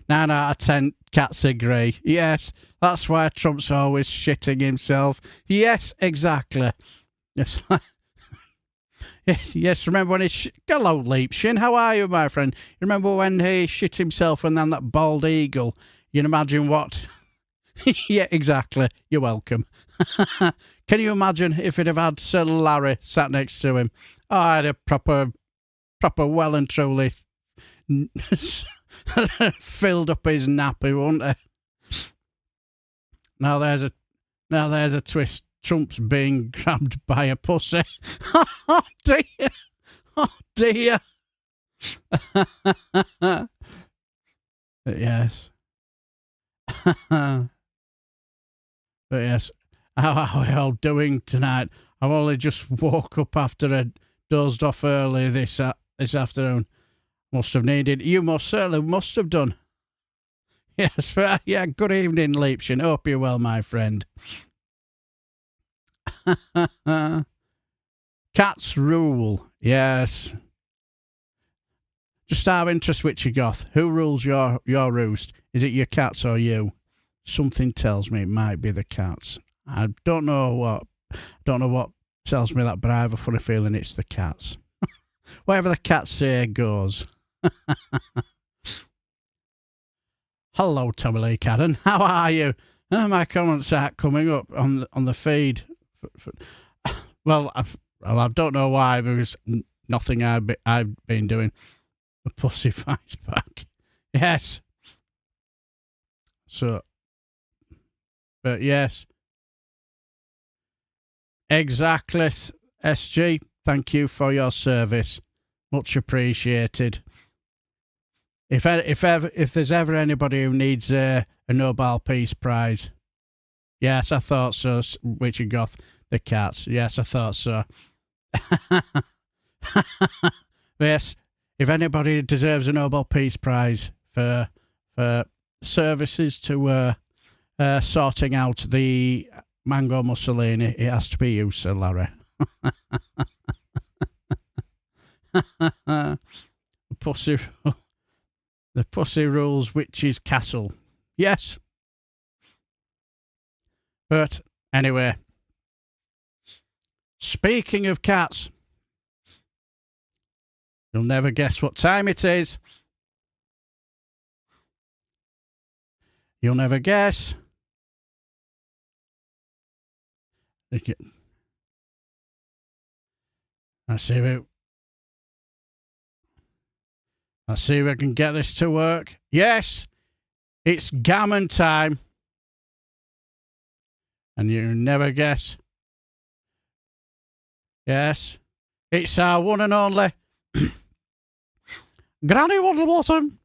Speaker 1: 9 out of 10 cats agree. Yes, that's why Trump's always shitting himself. Yes, exactly. Yes. Yes, remember when he... Hello, Leapshin. How are you, my friend? You remember when he shit himself and then that bald eagle? You can imagine what... Yeah, exactly. You're welcome. Can you imagine if he'd have had Sir Larry sat next to him? Oh, I'd have proper well and truly filled up his nappy, wouldn't I? Now there's a twist. Trump's being grabbed by a pussy. Oh dear. Oh dear. But yes. But yes. How are we all doing tonight? I've only just woke up after I dozed off early this afternoon. Must have needed. You most certainly must have done. Yes. Yeah. Good evening, Leapshin. Hope you're well, my friend. Cats rule. Yes. Just out of interest, Witchy Goth, who rules your roost? Is it your cats or you? Something tells me it might be the cats. I don't know what, Don't know what tells me that, but I have a funny feeling it's the cats. Whatever the cats say goes. Hello, Tommy Lee Cadden. How are you? My comments are coming up on the feed. Well, I don't know why, because nothing I've been doing. The pussy fights back. Yes. So, but yes. Exactly, SG. Thank you for your service. Much appreciated. If there's ever anybody who needs a Nobel Peace Prize, yes, I thought so. Witchy Goth, the cats. Yes, I thought so. Yes, if anybody deserves a Nobel Peace Prize for services to sorting out the Mango Mussolini, it has to be you, Sir Larry. The pussy rules witch's castle. Yes. But anyway, speaking of cats, you'll never guess what time it is. You'll never guess. Let's see if I can get this to work. Yes, it's gammon time. And you never guess. Yes, it's our one and only Granny Waddlebottom.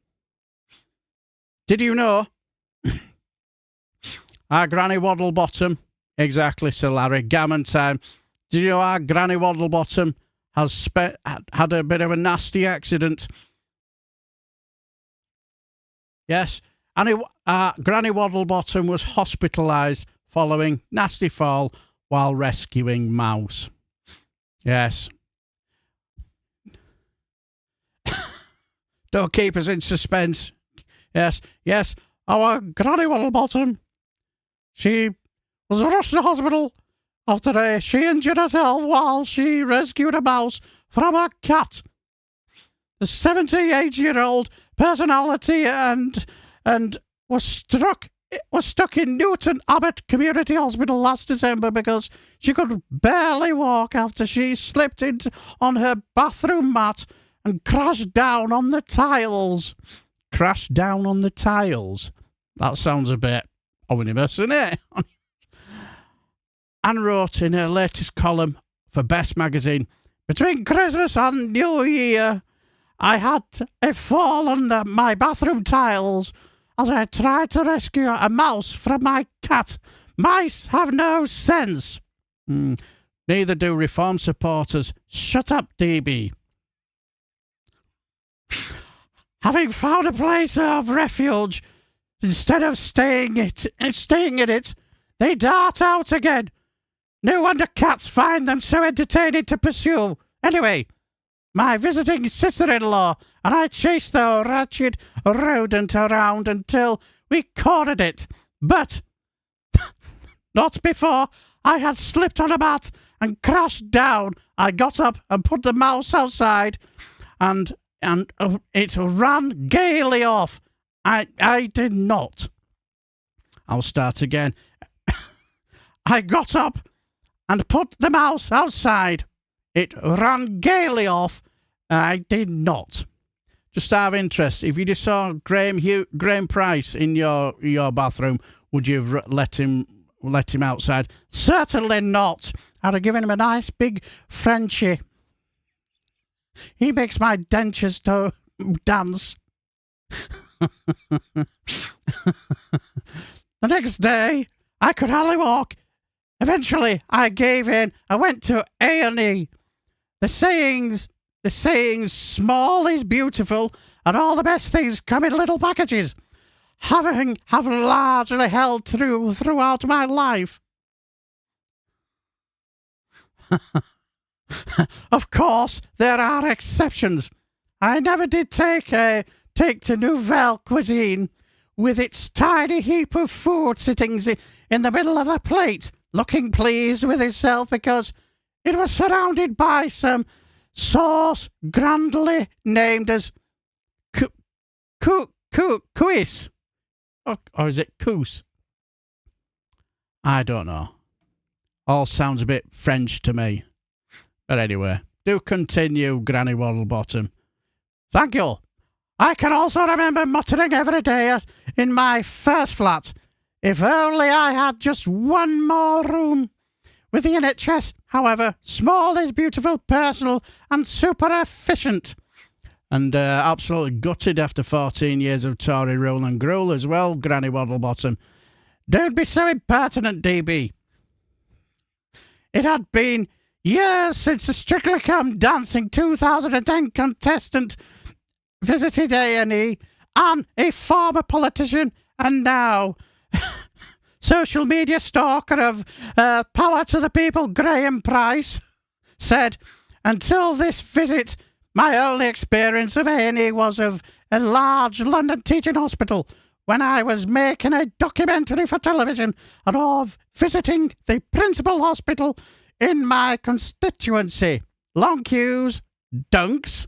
Speaker 1: Did you know? Our Granny Waddlebottom, exactly, Sir Larry, gammon time. Did you know our Granny Waddlebottom has had a bit of a nasty accident? Yes, and Granny Waddlebottom was hospitalised following nasty fall while rescuing mouse. Yes. Don't keep us in suspense. Yes, yes, our Granny Waddlebottom, she was rushed to hospital after she injured herself while she rescued a mouse from a cat. The 78-year-old personality and was stuck in Newton Abbot Community Hospital last December because she could barely walk after she slipped on her bathroom mat and crashed down on the tiles. Crashed down on the tiles. That sounds a bit ominous, isn't it? Anne wrote in her latest column for Best Magazine, "Between Christmas and New Year, I had a fall on my bathroom tiles as I tried to rescue a mouse from my cat. Mice have no sense." Neither do reform supporters. Shut up, DB. Having found a place of refuge, instead of staying in it, they dart out again. No wonder cats find them so entertaining to pursue. Anyway, my visiting sister-in-law and I chased the wretched rodent around until we cornered it. But not before I had slipped on a mat and crashed down. I got up and put the mouse outside, and it ran gaily off. I did not. I'll start again. I got up and put the mouse outside. It ran gaily off. I did not. Just out of interest, if you just saw Graham Price in your bathroom, would you have let him outside? Certainly not. I'd have given him a nice big Frenchie. He makes my dentures dance. The next day, I could hardly walk. Eventually, I gave in. I went to A&E. The sayings, small is beautiful, and all the best things come in little packages, have largely held throughout my life. Of course, there are exceptions. I never did take to Nouvelle cuisine with its tiny heap of food sitting in the middle of the plate. looking pleased with himself because it was surrounded by some sauce grandly named as Cuis. Or is it Coos? I don't know. All sounds a bit French to me. But anyway, do continue, Granny Waddlebottom. Thank you. I can also remember muttering every day in my first flat, if only I had just one more room. With the NHS, however, small is beautiful, personal, and super efficient. And absolutely gutted after 14 years of Tory rule and gruel as well, Granny Waddlebottom. Don't be so impertinent, DB. It had been years since the Strictly Come Dancing 2010 contestant visited A&E and a former politician and now social media stalker of Power to the People, Graham Price, said, until this visit, my only experience of A&E was of a large London teaching hospital when I was making a documentary for television and of visiting the principal hospital in my constituency. Long queues, dunks.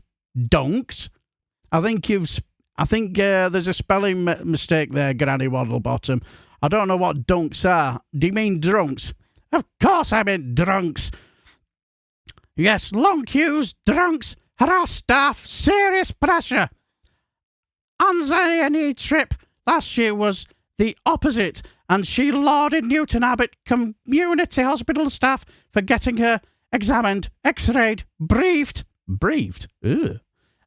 Speaker 1: I think there's a spelling mistake there, Granny Waddlebottom. I don't know what dunks are. Do you mean drunks? Of course I meant drunks. Yes, long queues, drunks, harass staff, serious pressure. Anne's A&E trip last year was the opposite, and she lauded Newton Abbot Community Hospital staff for getting her examined, x-rayed, briefed,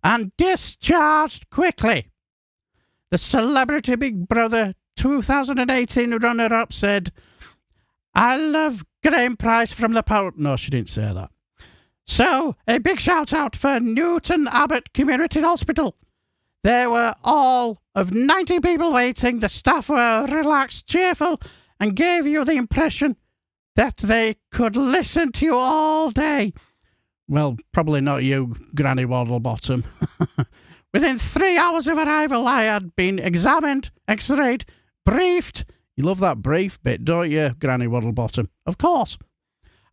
Speaker 1: and discharged quickly. The Celebrity Big Brother 2018 runner-up said, I love Graham Price from the Power... No, she didn't say that. So, a big shout-out for Newton Abbot Community Hospital. There were all of 90 people waiting. The staff were relaxed, cheerful, and gave you the impression that they could listen to you all day. Well, probably not you, Granny Waddlebottom. Within 3 hours of arrival, I had been examined, x-rayed, briefed. You love that brief bit, don't you, Granny Waddlebottom? Of course.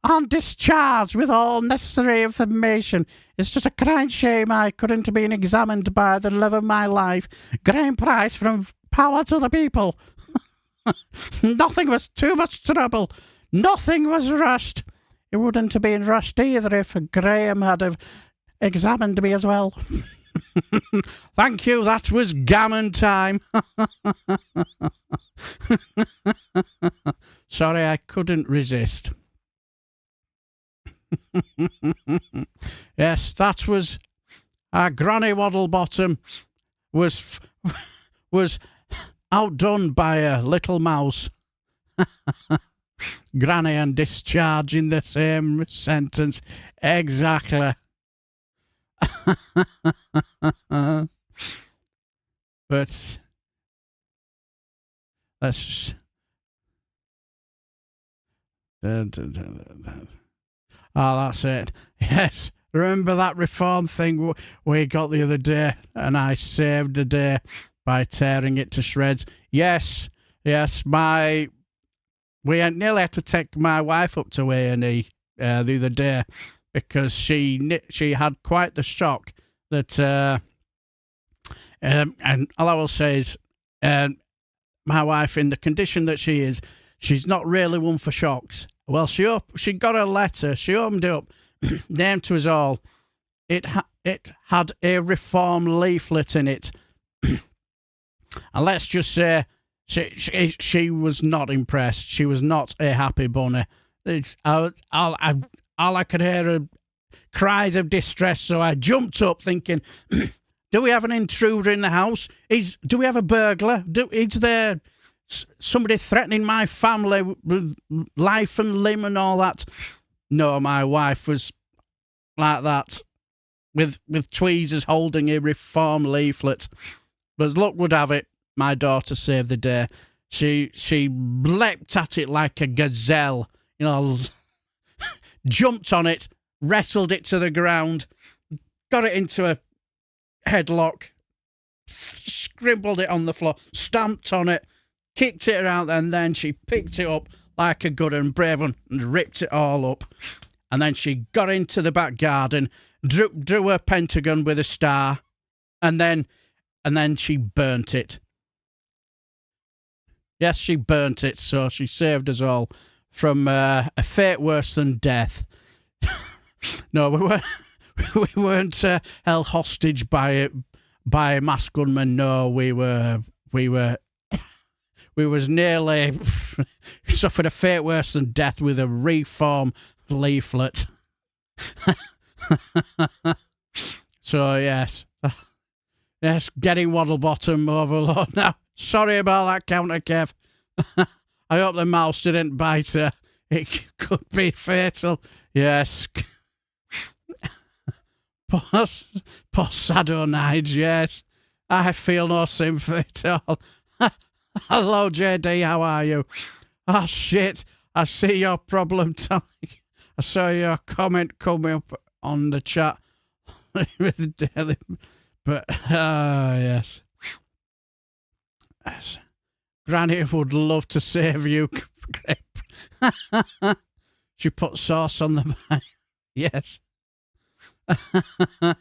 Speaker 1: And discharged with all necessary information. It's just a crying shame I couldn't have been examined by the love of my life, Graham Price from Power to the People. Nothing was too much trouble. Nothing was rushed. It wouldn't have been rushed either if Graham had have examined me as well. Thank you, that was gammon time. Sorry, I couldn't resist. Yes, that was Granny Waddlebottom was outdone by a little mouse. Granny and discharge in the same sentence. Exactly. But let's... Oh, that's it. Yes. Remember that reform thing we got the other day and I saved the day by tearing it to shreds? Yes. We nearly had to take my wife up to A&E the other day because she had quite the shock that... and all I will say is my wife, in the condition that she is, she's not really one for shocks. Well, she got a letter. She opened it up, named to us all. It had a reform leaflet in it, and let's just say she was not impressed. She was not a happy bunny. All I could hear are cries of distress. So I jumped up, thinking, "Do we have an intruder in the house? Do we have a burglar? Is there somebody threatening my family with life and limb and all that?" No, my wife was like that, with tweezers holding a reform leaflet. But as luck would have it, my daughter saved the day. She leapt at it like a gazelle, jumped on it, wrestled it to the ground, got it into a headlock, scribbled it on the floor, stamped on it, kicked it around, and then she picked it up like a good and brave one and ripped it all up. And then she got into the back garden, drew her pentagon with a star, and then she burnt it. Yes, she burnt it, so she saved us all from a fate worse than death. No, we weren't held hostage by a masked gunman. No, we was nearly suffered a fate worse than death with a reform leaflet. So yes, getting Waddlebottom overload now. Sorry about that, Counter Kev. I hope the mouse didn't bite her. It could be fatal. Yes. Poor Sado Nige, yes. I feel no sympathy at all. Hello, JD, how are you? Oh, shit. I see your problem, Tommy. I saw your comment coming up on the chat with the daily. But, yes. Yes. Granny would love to save you, Grape. She put sauce on the bag. Yes. And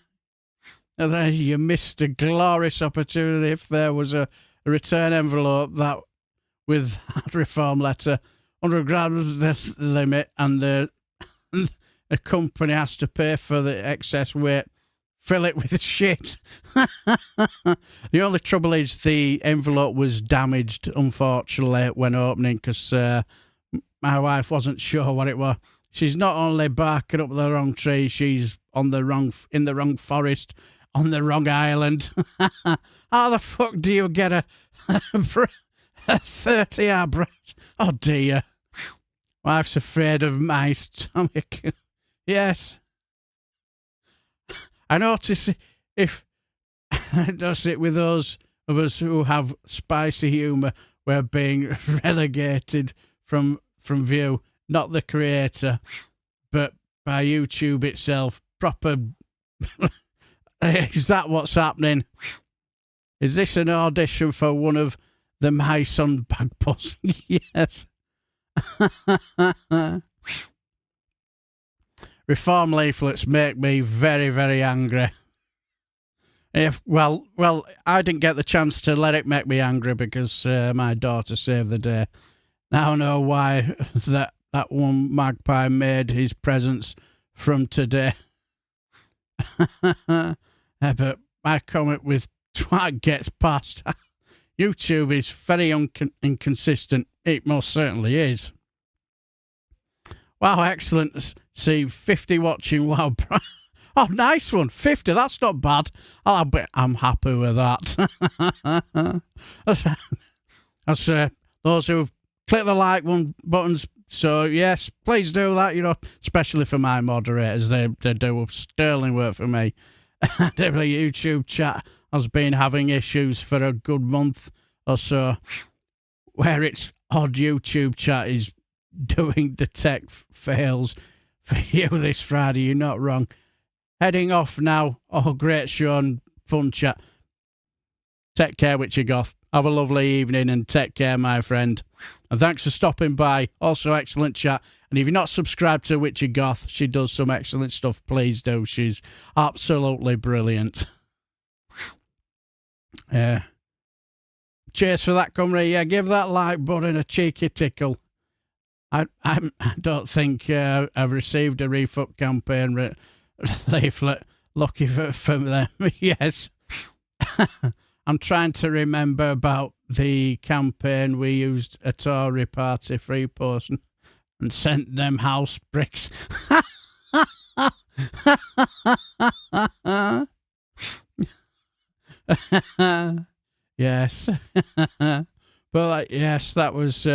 Speaker 1: then you missed a glorious opportunity if there was a return envelope that with that reform letter, 100 grams the limit, and the company has to pay for the excess weight. Fill it with shit. The only trouble is the envelope was damaged, unfortunately, when opening, because my wife wasn't sure what it was. She's not only barking up the wrong tree, she's in the wrong forest, on the wrong island. How the fuck do you get a 30-hour breast? Oh dear. Wife's afraid of my stomach. Yes. I notice if does it with those of us who have spicy humour, we're being relegated from view, not the creator, but by YouTube itself. Proper. Is that what's happening? Is this an audition for one of the mice on Bagpuss? Yes. Reform leaflets make me very, very angry. Well, I didn't get the chance to let it make me angry because my daughter saved the day. Now I know why that one magpie made his presence from today. But my comment with twat gets past. YouTube is very inconsistent. It most certainly is. Wow, excellent. See, 50 watching. Wow. Oh, nice one. 50, that's not bad. I'm happy with that. That's those who've clicked the like buttons. So, yes, please do that, especially for my moderators. They do sterling work for me. The YouTube chat has been having issues for a good month or so, where its odd YouTube chat is doing the tech fails for you this Friday. You're not wrong. Heading off now. Oh, great show and fun chat. Take care, Witchy Goth. Have a lovely evening and take care, my friend. And thanks for stopping by. Also, excellent chat. And if you're not subscribed to Witchy Goth, she does some excellent stuff. Please do. She's absolutely brilliant. Cheers for that, comrade. Yeah, give that like button a cheeky tickle. I don't think I've received a refund campaign leaflet. Lucky for them. Yes. I'm trying to remember about the campaign we used a Tory party free post and sent them house bricks. Yes. But yes, that was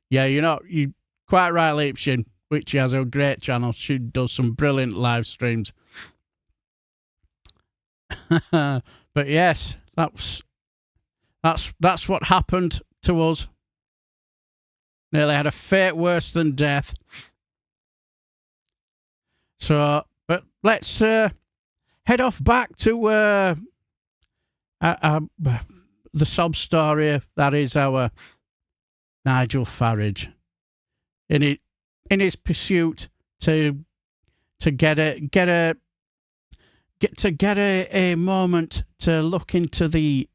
Speaker 1: yeah, you quite right, Leapshin, which has a great channel. She does some brilliant live streams. But yes, that's what happened to us. Nearly had a fate worse than death. So, but let's head off back to the sob story. That is our Nigel Farage in his pursuit to get a moment to look into the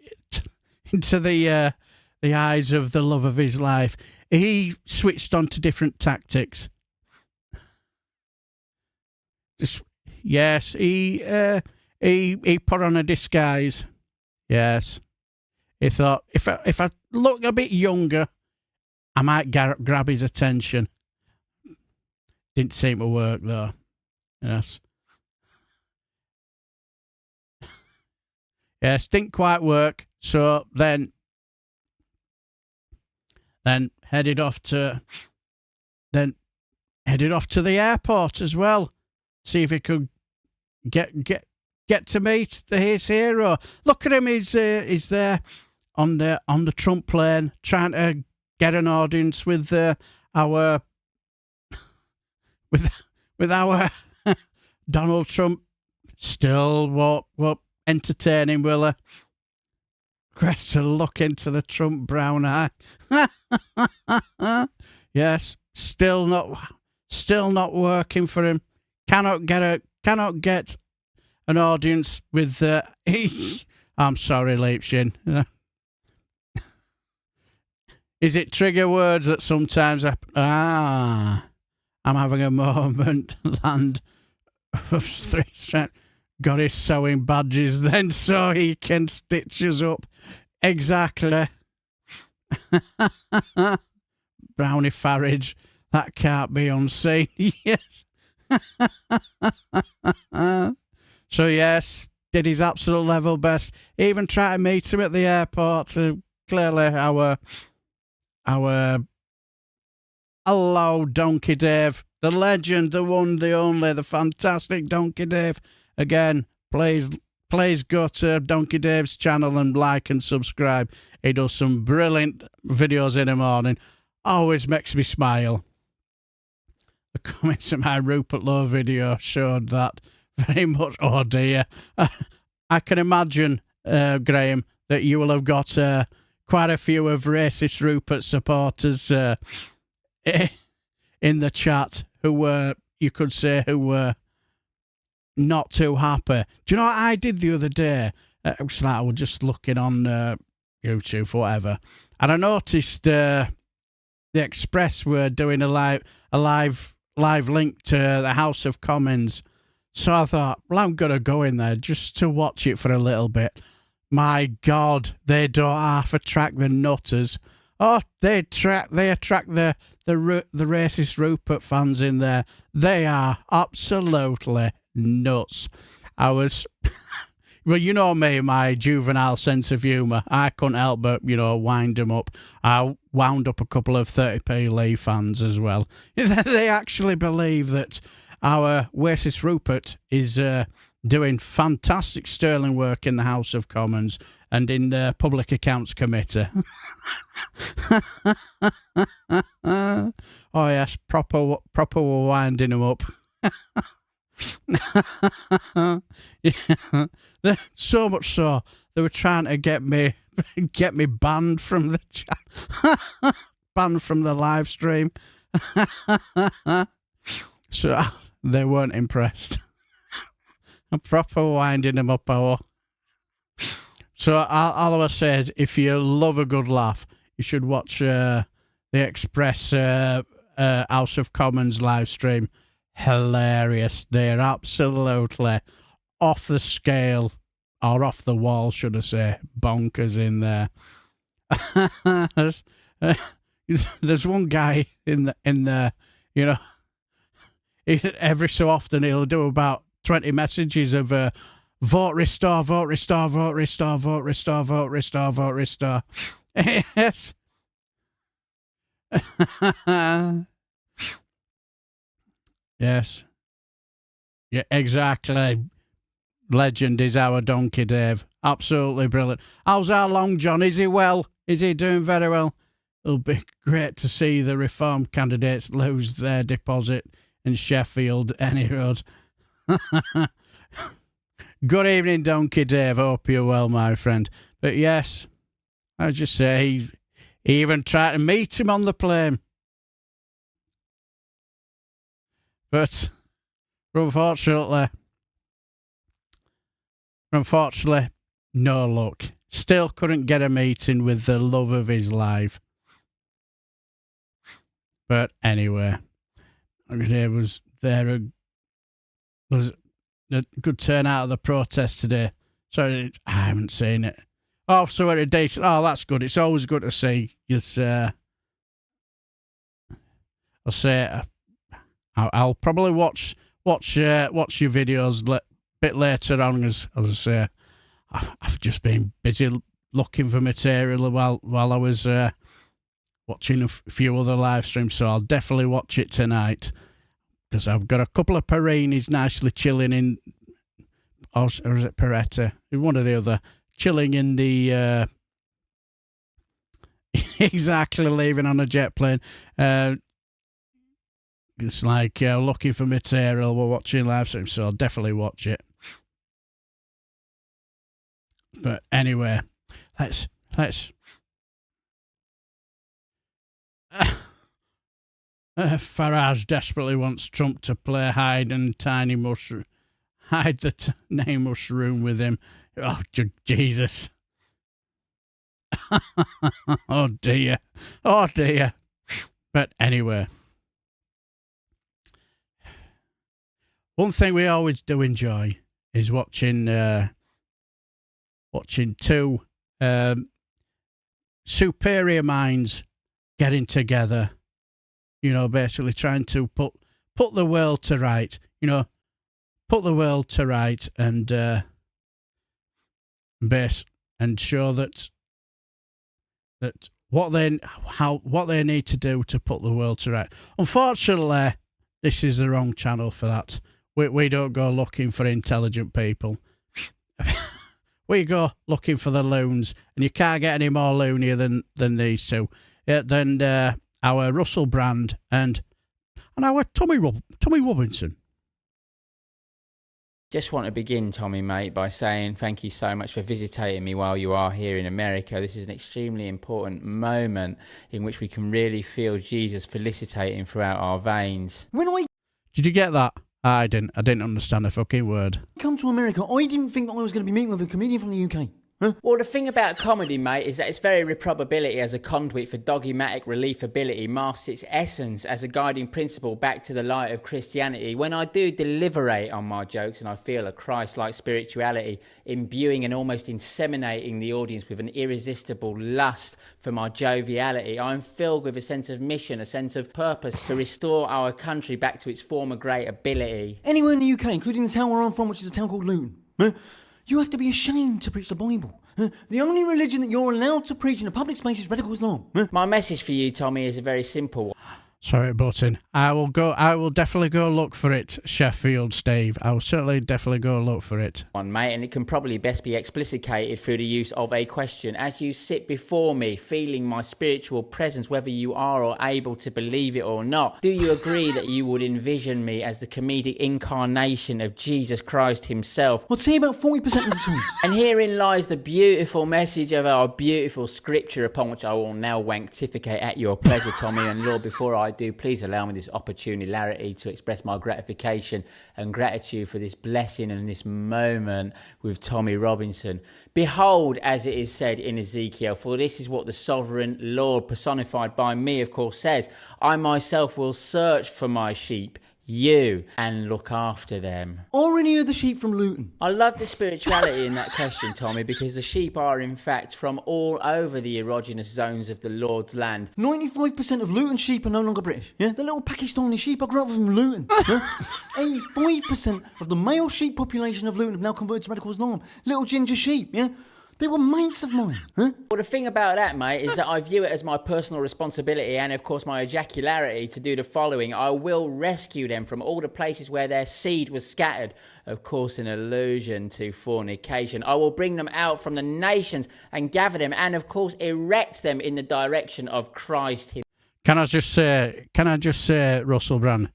Speaker 1: eyes of the love of his life. He switched on to different tactics. Yes, he put on a disguise. Yes, he thought if I look a bit younger, I might grab his attention. Didn't seem to work though. Yes. Yes, didn't quite work. So then headed off to the airport as well. See if he could get to meet his hero. Look at him, he's there on the Trump plane trying to get an audience with our with our Donald Trump. Still won't entertain him, will he? Request to look into the Trump brown eye. Yes, still not working for him. Cannot get an audience with I'm sorry, Leapshin. Is it trigger words that sometimes I'm having a moment. Land of 3 strength. Got his sewing badges then so he can stitch us up. Exactly. Brownie Farage. That can't be unseen. Yes. So yes, did his absolute level best. Even tried to meet him at the airport. Clearly our hello Donkey Dave, the legend, the one, the only, the fantastic Donkey Dave. Again, please go to Donkey Dave's channel and like and subscribe. He does some brilliant videos in the morning. Always makes me smile. The comments of my Rupert Lowe video showed that very much. Oh dear. I can imagine, Graham, that you will have got quite a few of racist Rupert supporters in the chat who were, you could say, who were not too happy. Do you know what I did the other day? It was like I was just looking on YouTube, whatever, and I noticed the Express were doing a live link to the House of Commons. So I thought, well, I'm gonna go in there just to watch it for a little bit. My God, they don't half attract the nutters. Oh, they attract the racist Rupert fans in there. They are absolutely nuts. I was, well, you know me, my juvenile sense of humour. I couldn't help but, wind them up. I wound up a couple of 30p Lee fans as well. They actually believe that our racist Rupert is doing fantastic sterling work in the House of Commons and in the Public Accounts Committee. Oh yes, proper winding them up. Yeah. So much so they were trying to get me banned from the chat, banned from the live stream. So they weren't impressed. I'm proper winding them up. So all I will say is, if you love a good laugh, you should watch the Express House of Commons live stream. Hilarious. They're absolutely off the scale, or off the wall, should I say, bonkers in there. There's one guy in there, every so often he'll do about 20 messages of vote restore, vote restore, vote restore, vote restore, vote restore, vote restore. Yes. Yes. Yeah, exactly. Legend is our Donkey Dave. Absolutely brilliant. How's our Long John? Is he well? Is he doing very well? It'll be great to see the Reform candidates lose their deposit in Sheffield any road. Good evening, Donkey Dave. Hope you're well, my friend. But yes, I just say He even tried to meet him on the plane. But unfortunately, no luck. Still couldn't get a meeting with the love of his life. But anyway, there was a good turnout of the protest today. Sorry, I haven't seen it. Oh, so very decent. Oh, that's good. It's always good to see. Just, I'll say I'll probably watch your videos a bit later on, as I say. I've just been busy looking for material while I was watching a few other live streams, so I'll definitely watch it tonight, because I've got a couple of Perinis nicely chilling in, or is it Peretta? One or the other, chilling in the exactly, leaving on a jet plane. It's like looking for material. We're watching live streams, so I'll definitely watch it. But anyway, let's Farage desperately wants Trump to play hide the name mushroom with him. Oh, Jesus. Oh dear. But anyway, one thing we always do enjoy is watching two superior minds getting together, basically trying to put the world to right, put the world to right, and and show that what they need to do to put the world to right. Unfortunately, this is the wrong channel for that. We don't go looking for intelligent people. We go looking for the loons, and you can't get any more loonier than these two. Than our Russell Brand and our Tommy Robinson.
Speaker 8: Just want to begin, Tommy, mate, by saying thank you so much for visiting me while you are here in America. This is an extremely important moment in which we can really feel Jesus felicitating throughout our veins.
Speaker 1: Did you get that? I didn't understand a fucking word.
Speaker 9: Come to America, I didn't think that I was going to be meeting with a comedian from the UK. Huh?
Speaker 8: Well, the thing about comedy, mate, is that its very reprobability as a conduit for dogmatic reliefability masks its essence as a guiding principle back to the light of Christianity. When I do deliberate on my jokes and I feel a Christ-like spirituality imbuing and almost inseminating the audience with an irresistible lust for my joviality, I am filled with a sense of mission, a sense of purpose to restore our country back to its former great ability.
Speaker 9: Anywhere in the UK, including the town where I'm from, which is a town called Luton, you have to be ashamed to preach the Bible. The only religion that you're allowed to preach in a public space is radical Islam.
Speaker 8: My message for you, Tommy, is a very simple one.
Speaker 1: Sorry, button. I will definitely go look for it, Sheffield Steve. I will certainly definitely go look for it.
Speaker 8: Mate, and it can probably best be explicated through the use of a question. As you sit before me, feeling my spiritual presence, whether you are or able to believe it or not, do you agree that you would envision me as the comedic incarnation of Jesus Christ himself?
Speaker 9: I'd say about 40% of the time.
Speaker 8: And herein lies the beautiful message of our beautiful scripture, upon which I will now wanctificate at your pleasure, Tommy. And Lord, before I do, please allow me this opportunity to express my gratification and gratitude for this blessing and this moment with Tommy Robinson. Behold, as it is said in Ezekiel, for this is what the sovereign Lord, personified by me, of course, says, I myself will search for my sheep, you, and look after them.
Speaker 9: Or any of the sheep from Luton?
Speaker 8: I love the spirituality in that question, Tommy, because the sheep are in fact from all over the erogenous zones of the Lord's land.
Speaker 9: 95% of Luton sheep are no longer British. Yeah, the little Pakistani sheep I grew up with in Luton. 85% of the male sheep population of Luton have now converted to radical Islam. Little ginger sheep. Yeah. They were mates of mine. Huh?
Speaker 8: Well, the thing about that, mate, is that I view it as my personal responsibility and, of course, my ejacularity to do the following. I will rescue them from all the places where their seed was scattered, of course, in allusion to fornication. I will bring them out from the nations and gather them and, of course, erect them in the direction of Christ himself.
Speaker 1: Can I just say, Russell Brand,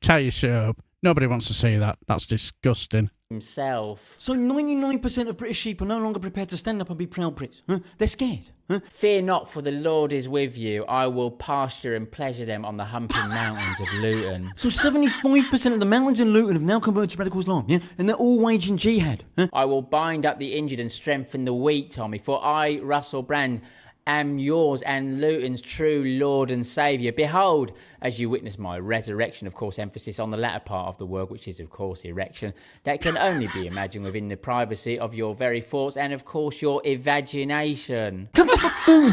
Speaker 1: tie your shirt up. Nobody wants to see that. That's disgusting.
Speaker 8: Himself.
Speaker 9: So 99% of British sheep are no longer prepared to stand up and be proud Brits. Huh? They're scared. Huh?
Speaker 8: Fear not, for the Lord is with you. I will pasture and pleasure them on the humping mountains of Luton.
Speaker 9: So 75% of the mountains in Luton have now converted to radical Islam, yeah? And they're all waging jihad. Huh?
Speaker 8: I will bind up the injured and strengthen the weak, Tommy, for I, Russell Brand, am yours and Luton's true Lord and Saviour. Behold, as you witness my resurrection, of course, emphasis on the latter part of the word, which is, of course, erection, that can only be imagined within the privacy of your very thoughts and, of course, your imagination.
Speaker 9: Come to boom!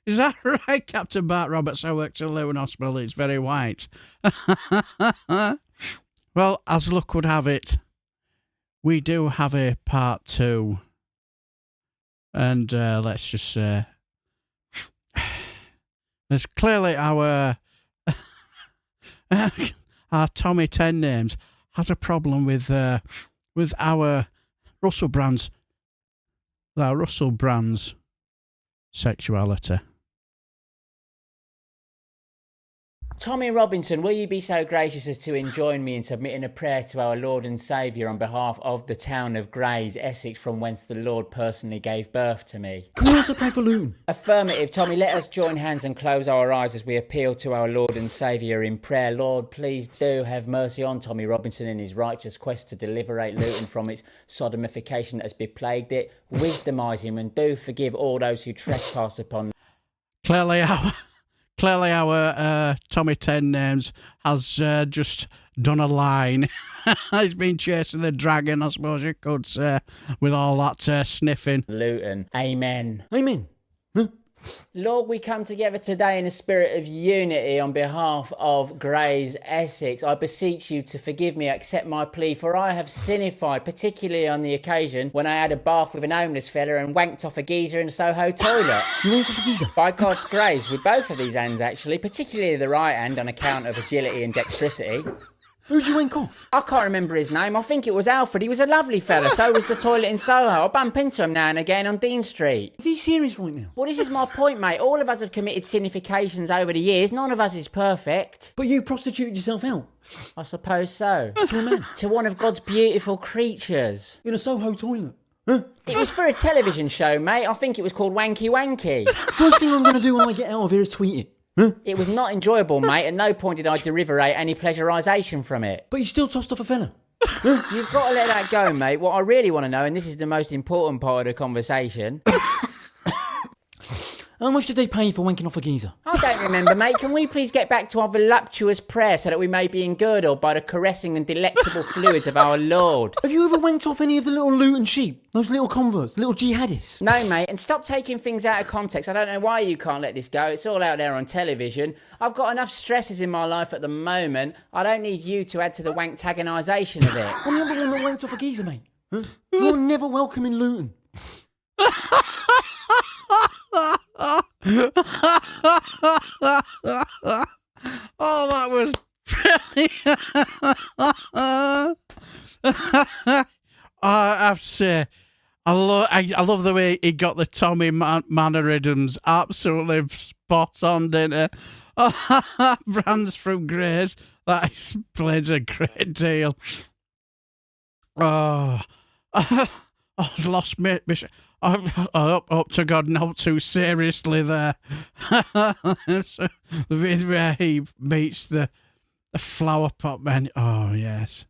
Speaker 1: Is that right, Captain Bart Roberts? I worked at Luton Hospital. It's very white. Well, as luck would have it, we do have a part 2. And let's just say, there's clearly our Tommy 10 Names has a problem with our Russell Brand's sexuality.
Speaker 8: Tommy Robinson, will you be so gracious as to enjoin me in submitting a prayer to our Lord and Saviour on behalf of the town of Grays, Essex, from whence the Lord personally gave birth to me?
Speaker 9: Can we also pray for Luton?
Speaker 8: Affirmative, Tommy. Let us join hands and close our eyes as we appeal to our Lord and Saviour in prayer. Lord, please do have mercy on Tommy Robinson in his righteous quest to liberate Luton from its sodomification that has beplagued it. Wisdomise him and do forgive all those who trespass upon.
Speaker 1: Clearly our Tommy 10 Names has just done a line. He's been chasing the dragon, I suppose you could say, with all that sniffing.
Speaker 8: Luton. Amen.
Speaker 9: Amen.
Speaker 8: Lord, we come together today in a spirit of unity on behalf of Grays, Essex. I beseech you to forgive me, accept my plea, for I have sinnified, particularly on the occasion when I had a bath with an homeless fella and wanked off a geezer in a Soho toilet.
Speaker 9: You wanked off a geezer?
Speaker 8: By God's grace, with both of these hands actually, particularly the right hand on account of agility and dexterity.
Speaker 9: Who'd you wank off?
Speaker 8: I can't remember his name. I think it was Alfred. He was a lovely fella. So was the toilet in Soho. I bump into him now and again on Dean Street.
Speaker 9: Is he serious right now?
Speaker 8: Well, this is my point, mate. All of us have committed significations over the years. None of us is perfect.
Speaker 9: But you prostituted yourself out?
Speaker 8: I suppose so.
Speaker 9: To a man?
Speaker 8: To one of God's beautiful creatures.
Speaker 9: In a Soho toilet? Huh?
Speaker 8: It was for a television show, mate. I think it was called Wanky Wanky.
Speaker 9: First thing I'm going to do when I get out of here is tweet it. Huh?
Speaker 8: It was not enjoyable, mate. At no point did I derive any pleasurisation from it.
Speaker 9: But you still tossed off a fella.
Speaker 8: You've got to let that go, mate. What I really want to know, and this is the most important part of the conversation...
Speaker 9: How much did they pay you for wanking off a geezer?
Speaker 8: I don't remember, mate. Can we please get back to our voluptuous prayer so that we may be engirdled by the caressing and delectable fluids of our Lord?
Speaker 9: Have you ever wanked off any of the little Luton sheep? Those little converts, little jihadists?
Speaker 8: No, mate, and stop taking things out of context. I don't know why you can't let this go. It's all out there on television. I've got enough stresses in my life at the moment. I don't need you to add to the wank-tagonisation of it.
Speaker 9: I'm the other one that wanked off a geezer, mate. Huh? You're never welcome in Luton.
Speaker 1: Oh, that was brilliant. I have to say, I love the way he got the Tommy mannerisms absolutely spot on, didn't he? Brands from Grays, that explains a great deal. Oh, I've lost me. I hope to God not too seriously there. So, the bit where he meets the flower pot man. Oh, yes.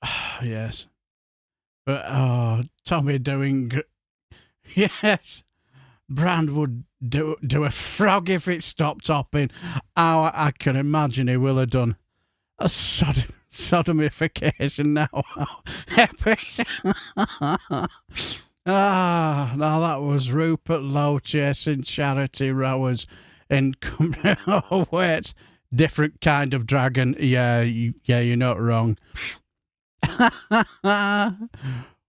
Speaker 1: Oh, yes. But, Tommy doing... Yes. Brand would do a frog if it stopped hopping. Oh, I can imagine he will have done a sodomification now. Epic. Now that was Rupert Lowe chasing Charity Rowers in oh wait, different kind of dragon. Yeah, you're not wrong.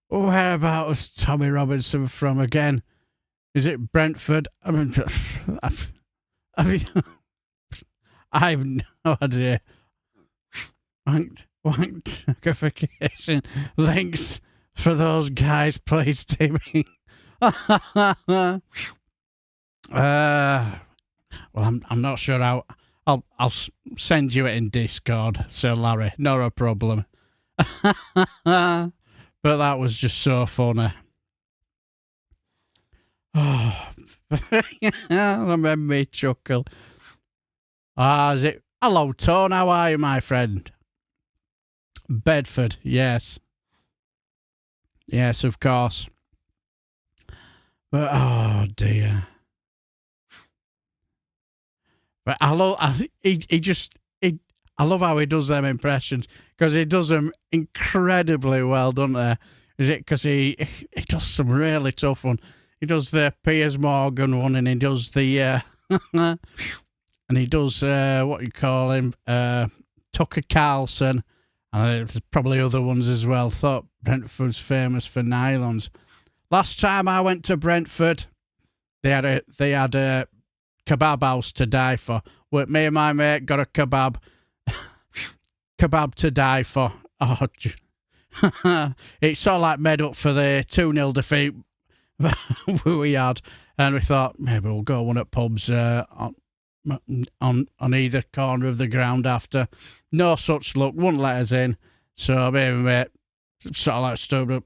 Speaker 1: Whereabouts Tommy Robinson from again? Is it Brentford? I mean, I have no idea. Wanktification links for those guys, please, Timmy. Well, I'm not sure how. I'll send you it in Discord, Sir Larry. Not a problem. But that was just so funny. Oh, that made me chuckle. Is it? Hello, Tone. How are you, my friend? Bedford, yes. Yes, of course. But, oh, dear. But I love how he does them impressions, because he does them incredibly well, doesn't he? Is it because he does some really tough one? He does the Piers Morgan one, and he does the and he does what you call him, Tucker Carlson, and there's probably other ones as well. Thought Brentford's famous for nylons. Last time I went to Brentford, they had a kebab house to die for. Me and my mate got a kebab to die for. Oh, it's sort of like made up for the 2-0 defeat we had, and we thought maybe we'll go one at pubs on either corner of the ground after. No such luck, wouldn't let us in. So me and my mate sort of like stood up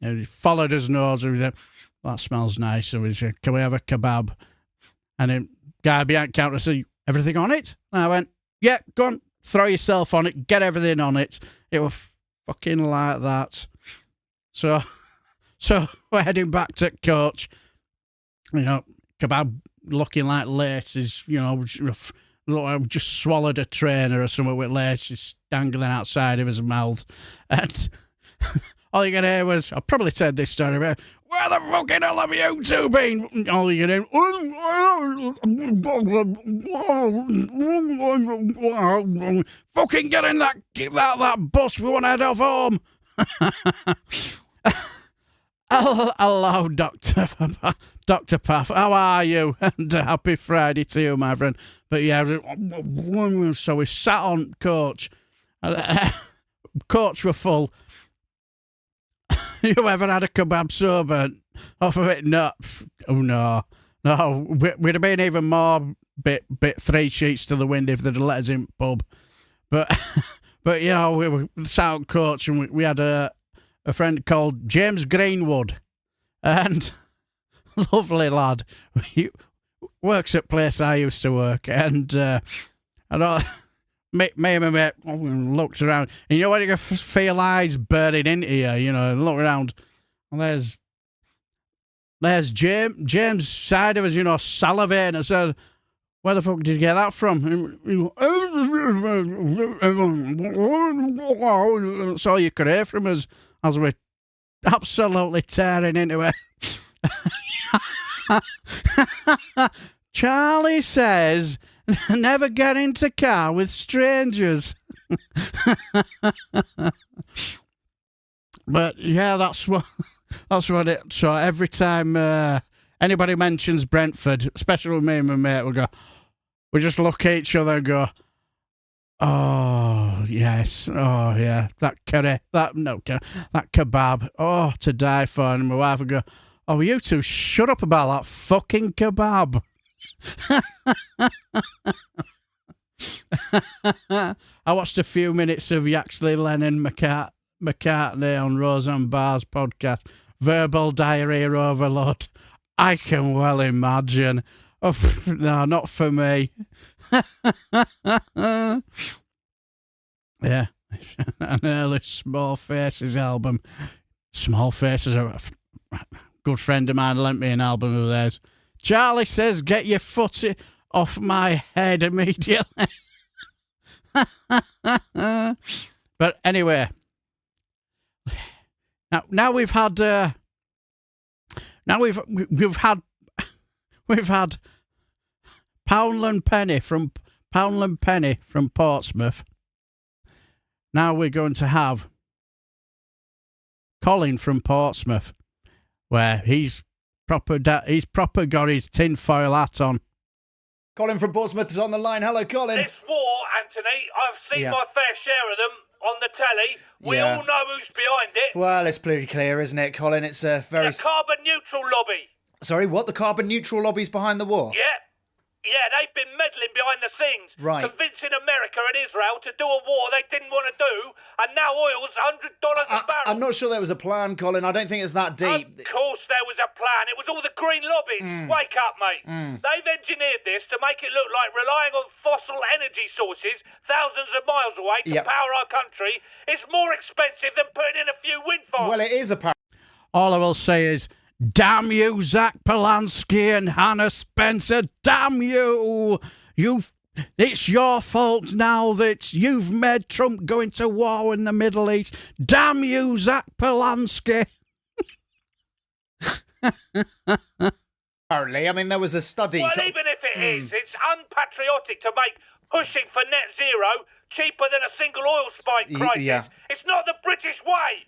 Speaker 1: and he followed his nose, and we said, that smells nice. And we said, can we have a kebab? And then guy behind the counter said, everything on it? And I went, yeah, go on, throw yourself on it, get everything on it. It was fucking like that. So we're heading back to coach. You know, kebab looking like laces, you know, just swallowed a trainer or something with laces dangling outside of his mouth. And all you can hear was, I'll probably said this story, but where the fucking hell have you two been? All you can hear, fucking get in that bus, we want to head off home. Hello, Dr. Paff. How are you? And happy Friday to you, my friend. But yeah, so we sat on coach. Coach were full. You ever had a kebab sober off of it? No. Oh, no. No, we'd have been even more bit 3 sheets to the wind if they'd let us in pub. But you know, we were sat on coach, and we had a friend called James Greenwood, and lovely lad. He works at place I used to work, and me and my mate looked around, and you know when you can feel eyes burning into you, you know, and look around, and there's James side of us, you know, salivating. I said, where the fuck did you get that from? That's all you could hear from us as we're absolutely tearing into it. Charlie says, never get into car with strangers. But yeah, that's what it. So every time anybody mentions Brentford, especially with me and my mate, we just look at each other and go, oh yes, oh yeah, that curry, that kebab, oh, to die for. And my wife would go, oh, you two shut up about that fucking kebab. I watched a few minutes of Yaxley Lennon McCartney on Roseanne Barr's podcast, Verbal Diarrhea Overload. I can well imagine. Oh, no, not for me. Yeah, an early Small Faces album. Small Faces are a good friend of mine lent me an album of theirs. Charlie says, get your foot off my head immediately. But anyway, now we've had Poundland Penny from Portsmouth. Now we're going to have Colin from Portsmouth, where he's proper got his tinfoil hat on.
Speaker 10: Colin from Portsmouth is on the line. Hello, Colin.
Speaker 11: It's war, Anthony. I've seen my fair share of them on the telly. We all know who's behind it.
Speaker 10: Well, it's pretty clear, isn't it, Colin? It's a very...
Speaker 11: The carbon neutral lobby.
Speaker 10: Sorry, what? The carbon neutral lobby's behind the war?
Speaker 11: Yeah. Yeah, they've been meddling behind the scenes,
Speaker 10: Right.
Speaker 11: convincing America and Israel to do a war they didn't want to do, and now oil's $100 a barrel.
Speaker 10: I'm not sure there was a plan, Colin. I don't think it's that deep.
Speaker 11: Of course there was a plan. It was all the green lobbies. Wake up, mate. They've engineered this to make it look like relying on fossil energy sources thousands of miles away to
Speaker 10: Yep.
Speaker 11: power our country is more expensive than putting in a few wind farms.
Speaker 10: Well, it is a
Speaker 1: All I will say is, damn you, Zach Polanski and Hannah Spencer, damn you! It's your fault now that you've made Trump go into war in the Middle East. Damn you, Zach Polanski!
Speaker 10: apparently. I mean, there was a study.
Speaker 11: Well, even if it is, it's unpatriotic to make pushing for net zero cheaper than a single oil spike crisis.
Speaker 10: yeah.
Speaker 11: It's not the British way.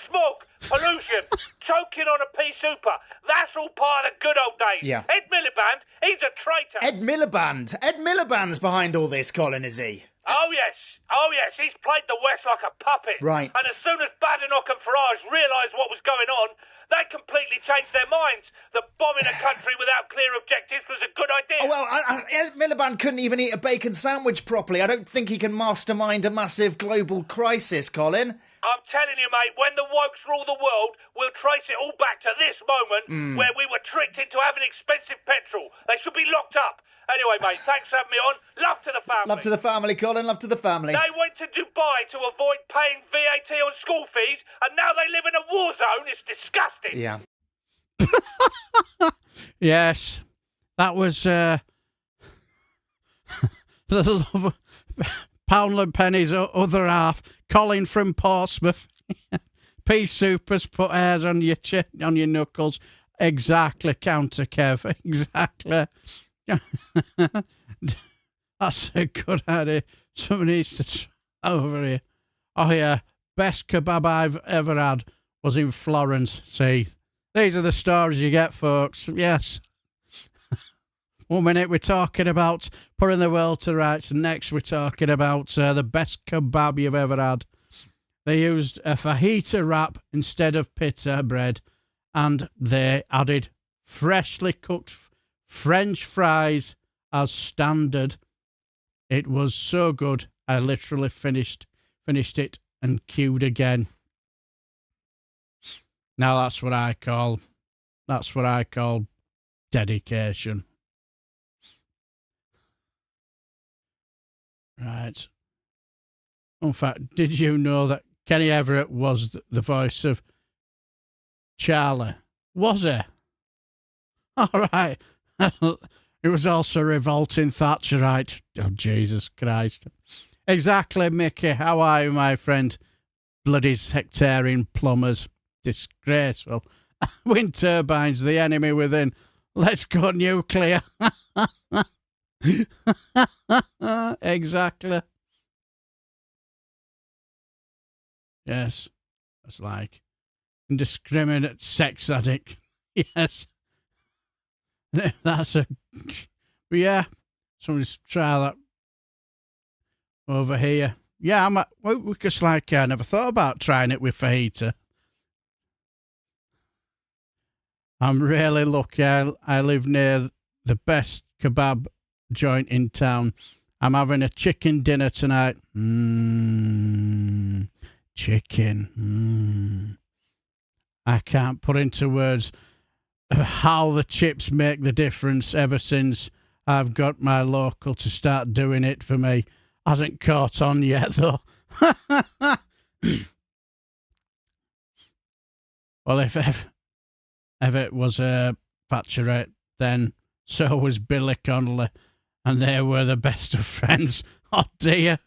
Speaker 11: Smog, pollution, choking on a pea super. That's all part of the good old days.
Speaker 10: Yeah.
Speaker 11: Ed Miliband, he's a traitor.
Speaker 10: Ed Miliband. Ed Miliband's behind all this, Colin, is he?
Speaker 11: Oh, yes. Oh, yes. He's played the West like a puppet.
Speaker 10: Right.
Speaker 11: And as soon as Badenoch and Farage realised what was going on, they completely changed their minds. That bombing a country without clear objectives was a good idea.
Speaker 10: Oh, well, Ed Miliband couldn't even eat a bacon sandwich properly. I don't think he can mastermind a massive global crisis, Colin.
Speaker 11: I'm telling you, mate, when the wokes rule the world, we'll trace it all back to this moment where we were tricked into having expensive petrol. They should be locked up. Anyway, mate, thanks for having me on. Love to the family.
Speaker 10: Love to the family, Colin. Love to the family.
Speaker 11: They went to Dubai to avoid paying VAT on school fees, and now they live in a war zone. It's disgusting.
Speaker 10: Yeah.
Speaker 1: Yes, that was the love of Poundland Penny's other half, Colin from Portsmouth. Pea supers put hairs on your chin, on your knuckles. Exactly, Counter Kev. Exactly. That's a good idea. Someone needs to try over here. Oh yeah, best kebab I've ever had was in Florence. See, these are the stories you get, folks. Yes. 1 minute we're talking about putting the world to rights, and next we're talking about the best kebab you've ever had. They used a fajita wrap instead of pita bread, and they added freshly cooked French fries as standard. It was so good, I literally finished it and queued again. Now that's what I call dedication. Right. In fact, did you know that Kenny Everett was the voice of Charlie? Was he? All right. It was also revolting Thatcherite. Oh, Jesus Christ. Exactly, Mickey. How are you, my friend? Bloody sectarian plumbers. Disgraceful. Wind turbines, the enemy within. Let's go nuclear. Exactly. Yes. That's like indiscriminate sex addict. Yes. That's a... Yeah. Someone's try that over here. Yeah, because like I never thought about trying it with fajita. I'm really lucky. I live near the best kebab joint in town. I'm having a chicken dinner tonight. Chicken. I can't put into words how the chips make the difference ever since I've got my local to start doing it for me. Hasn't caught on yet, though. Well, if it was a Thatcherite, then so was Billy Connolly, and they were the best of friends. Oh, dear.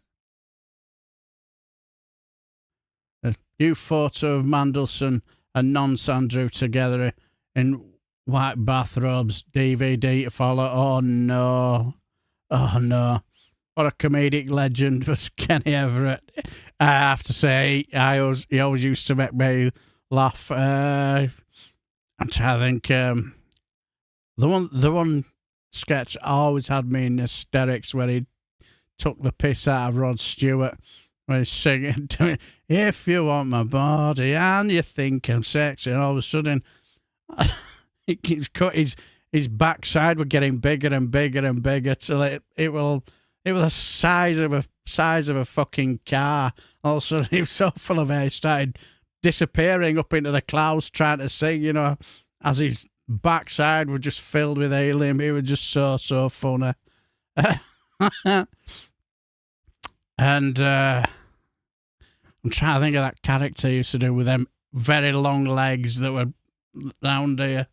Speaker 1: A new photo of Mandelson and Nonce Andrew together in white bathrobes, DVD to follow. Oh, no. Oh, no. What a comedic legend was Kenny Everett. I have to say, he always used to make me laugh. I'm trying to think. The one sketch always had me in hysterics where he took the piss out of Rod Stewart when he's singing to me, "If you want my body and you think I'm sexy," and all of a sudden He's cut his backside were getting bigger and bigger and bigger till it was the size of a fucking car. Also, he was so full of hair, he started disappearing up into the clouds trying to sing, you know, as his backside was just filled with helium. He was just so funny. And I'm trying to think of that character he used to do with them very long legs that were round here.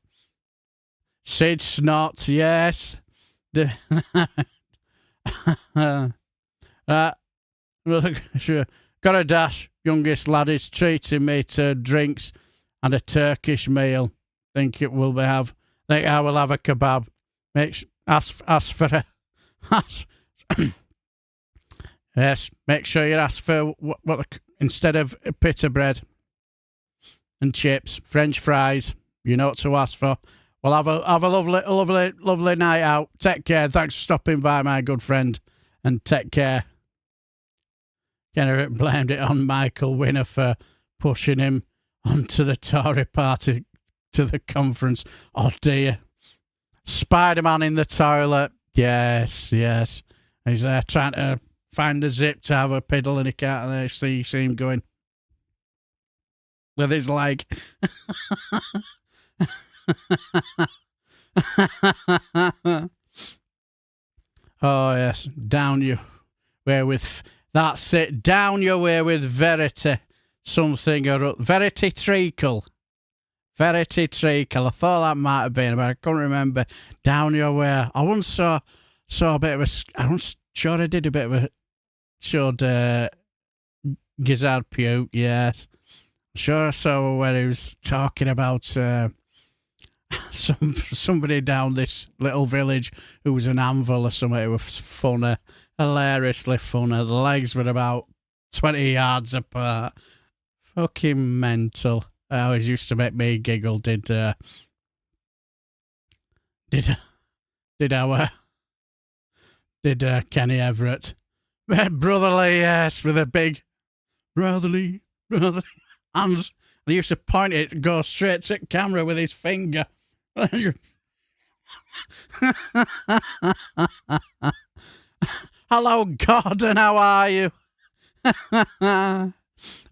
Speaker 1: Sid Snot, yes. Sure. Got a dash. Youngest lad is treating me to drinks and a Turkish meal. Think I will have a kebab. Ask for a. Yes, make sure you ask for what instead of pita bread and chips, French fries. You know what to ask for. Well, have a lovely night out. Take care. Thanks for stopping by, my good friend, and take care. Kenny blamed it on Michael Winner for pushing him onto the Tory party to the conference. Oh dear. Spider-Man in the toilet. Yes. He's there trying to find the zip to have a piddle and he can't. And they see him going with his leg. Oh yes, down you way with that's it. Down your way with verity something or verity treacle. Verity treacle. I thought that might have been, but I couldn't remember. Down your way. I once saw a bit of a. I once sure I did a bit of a. Showed Gizzard Pugh. Yes, I'm sure I saw where he was talking about. Somebody down this little village who was an anvil or something. It was funny, hilariously funny. The legs were about 20 yards apart. Fucking mental. It always used to make me giggle. Did Kenny Everett. Brotherly, yes, with a big brotherly hands. He used to point it and go straight to camera with his finger. Hello, Gordon, how are you?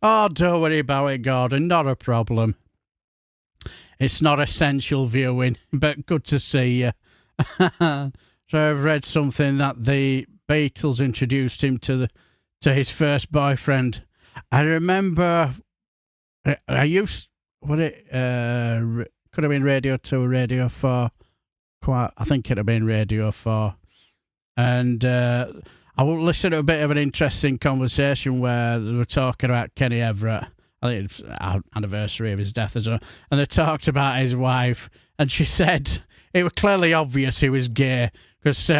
Speaker 1: Oh, don't worry about it, Gordon, not a problem. It's not essential viewing, but good to see you. So I've read something that the Beatles introduced him to his first boyfriend. I remember I used could have been Radio 2 or Radio 4. I think it'd have been Radio 4. And I will listen to a bit of an interesting conversation where they were talking about Kenny Everett. I think it's our anniversary of his death as well. And they talked about his wife. And she said it was clearly obvious he was gay because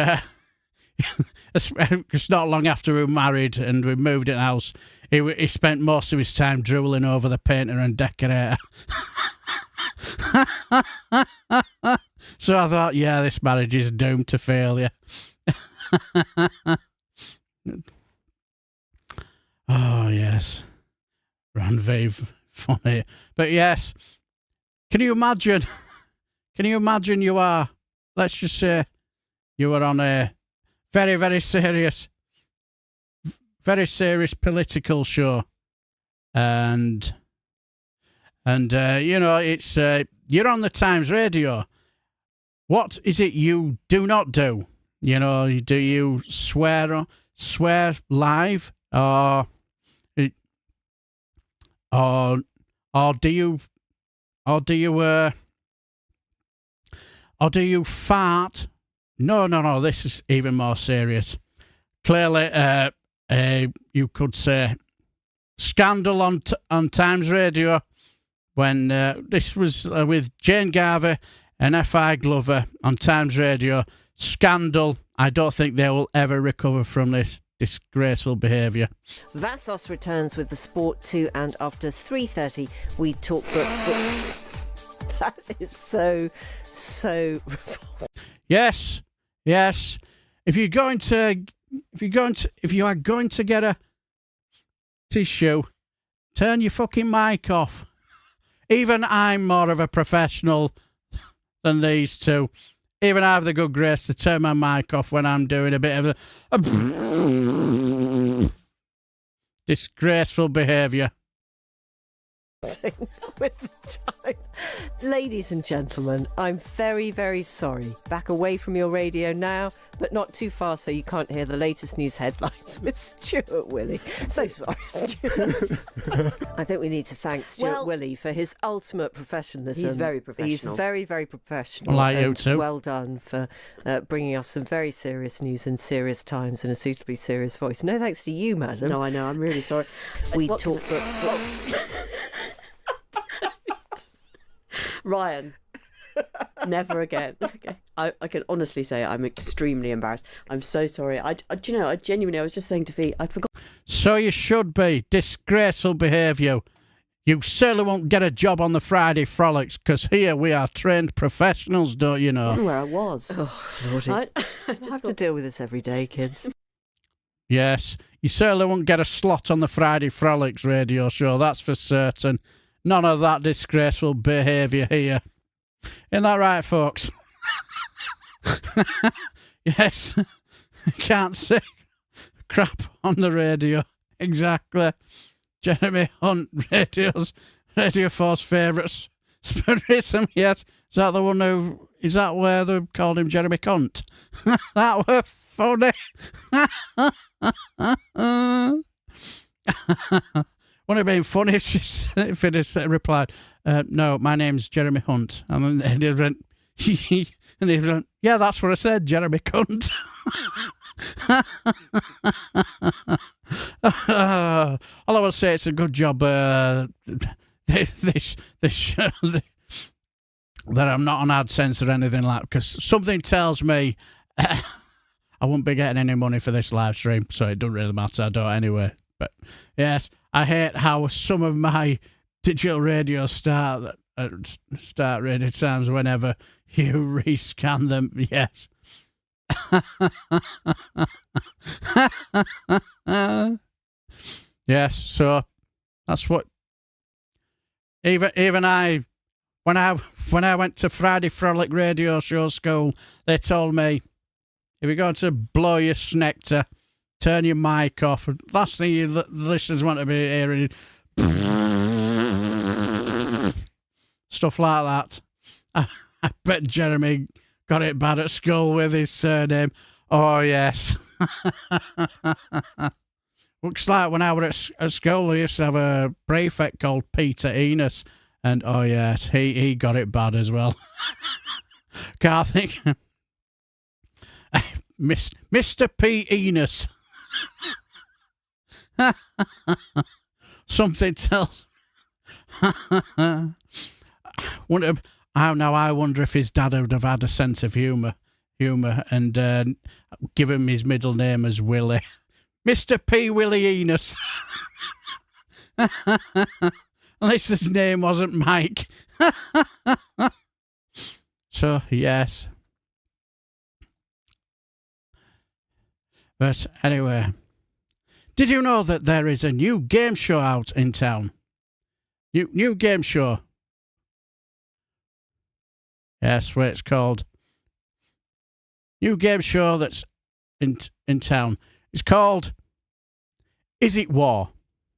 Speaker 1: it's not long after we were married and we moved in the house. He spent most of his time drooling over the painter and decorator. So I thought, yeah, this marriage is doomed to failure. Oh, yes. Ranviv, funny. But yes, can you imagine you are, let's just say, you were on a very, very serious political show. And you know, it's, you're on the Times radio. What is it you do not do? You know, do you swear live or do you fart? No, this is even more serious. Clearly, you could say scandal on Times Radio when this was with Jane Garvey and F.I. Glover on Times Radio. Scandal. I don't think they will ever recover from this disgraceful behaviour.
Speaker 12: Vassos returns with the sport too, and after 3:30 we talk books for... That is so
Speaker 1: Yes. If you are going to get a tissue, turn your fucking mic off. Even I'm more of a professional than these two. Even I have the good grace to turn my mic off when I'm doing a bit of a disgraceful behaviour.
Speaker 12: With the time. Ladies and gentlemen, I'm very, very sorry. Back away from your radio now, but not too far so you can't hear the latest news headlines with Stuart Willey. So sorry, Stuart. I think we need to thank Stuart Willey for his ultimate professionalism.
Speaker 13: He's very professional.
Speaker 12: He's very, very professional.
Speaker 1: Like you
Speaker 12: and
Speaker 1: too.
Speaker 12: Well done for bringing us some very serious news in serious times in a suitably serious voice. No thanks to you, madam.
Speaker 13: No, I know. I'm really sorry.
Speaker 12: We talk books.
Speaker 13: Ryan, never again. Okay. I can honestly say I'm extremely embarrassed. I'm so sorry. I genuinely, I was just saying to Fee, I'd forgotten.
Speaker 1: So you should be. Disgraceful behaviour. You certainly won't get a job on the Friday Frolics, because here we are trained professionals, don't you know?
Speaker 13: Where I was.
Speaker 12: Oh, Lordy. I just have to deal with this every day, kids.
Speaker 1: Yes, you certainly won't get a slot on the Friday Frolics radio show, that's for certain. None of that disgraceful behaviour here. Isn't that right, folks? Yes, can't say crap on the radio. Exactly. Jeremy Hunt, Radio 4's favourite spiritism, yes. Is that the one who... Is that where they called him Jeremy Cunt? That were funny. Wouldn't it have been funny if he'd have replied, no, my name's Jeremy Hunt. And then he'd went, yeah, that's what I said, Jeremy Cunt. All I will say, it's a good job this that I'm not on AdSense or anything like that, because something tells me I won't be getting any money for this live stream, so it doesn't really matter. I don't anyway. But yes, I hate how some of my digital radio start radio sounds whenever you rescan them. Yes. Yes, so that's what even I when I went to Friday Frolic radio show school, they told me if you're going to blow your snectar, turn your mic off. Last thing the listeners want to be hearing stuff like that. I bet Jeremy got it bad at school with his surname. Oh, yes. Looks like when I was at school, I used to have a prefect called Peter Enos. And, oh, yes, he got it bad as well. Can't think. Mr. P. Enos. Something tells. I wonder if his dad would have had a sense of humour and give him his middle name as Willie. Mr. P. Willie Enos. At least his name wasn't Mike. So, yes. But anyway, did you know that there is a new game show out in town? New game show. Yes, what it's called. New game show that's in town. It's called Is It War?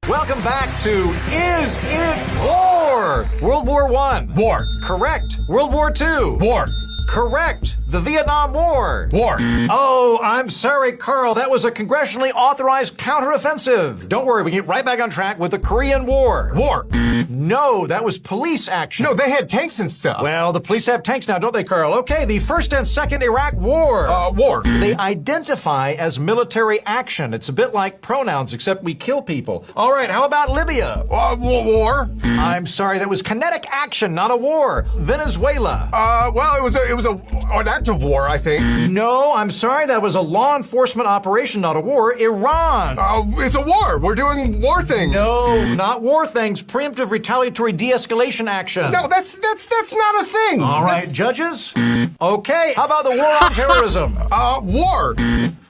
Speaker 14: Welcome back to Is It War? World War I. War. Correct. World War II. War. Correct. The Vietnam War. War. Oh, I'm sorry, Carl. That was a congressionally authorized counteroffensive. Don't worry, we get right back on track with the Korean War. War. No, that was police action. No, they had tanks and stuff. Well, the police have tanks now, don't they, Carl? Okay, the First and Second Iraq War. War. They identify as military action. It's a bit like pronouns, except we kill people. All right, how about Libya? War. I'm sorry, that was kinetic action, not a war. Venezuela. Well, it was an act of war, I think. No, I'm sorry, that was a law enforcement operation, not a war. Iran. It's a war. We're doing war things. No, not war things. Preemptive retaliatory de-escalation action. No, that's not a thing. All right, judges. Okay, how about the war on terrorism? War.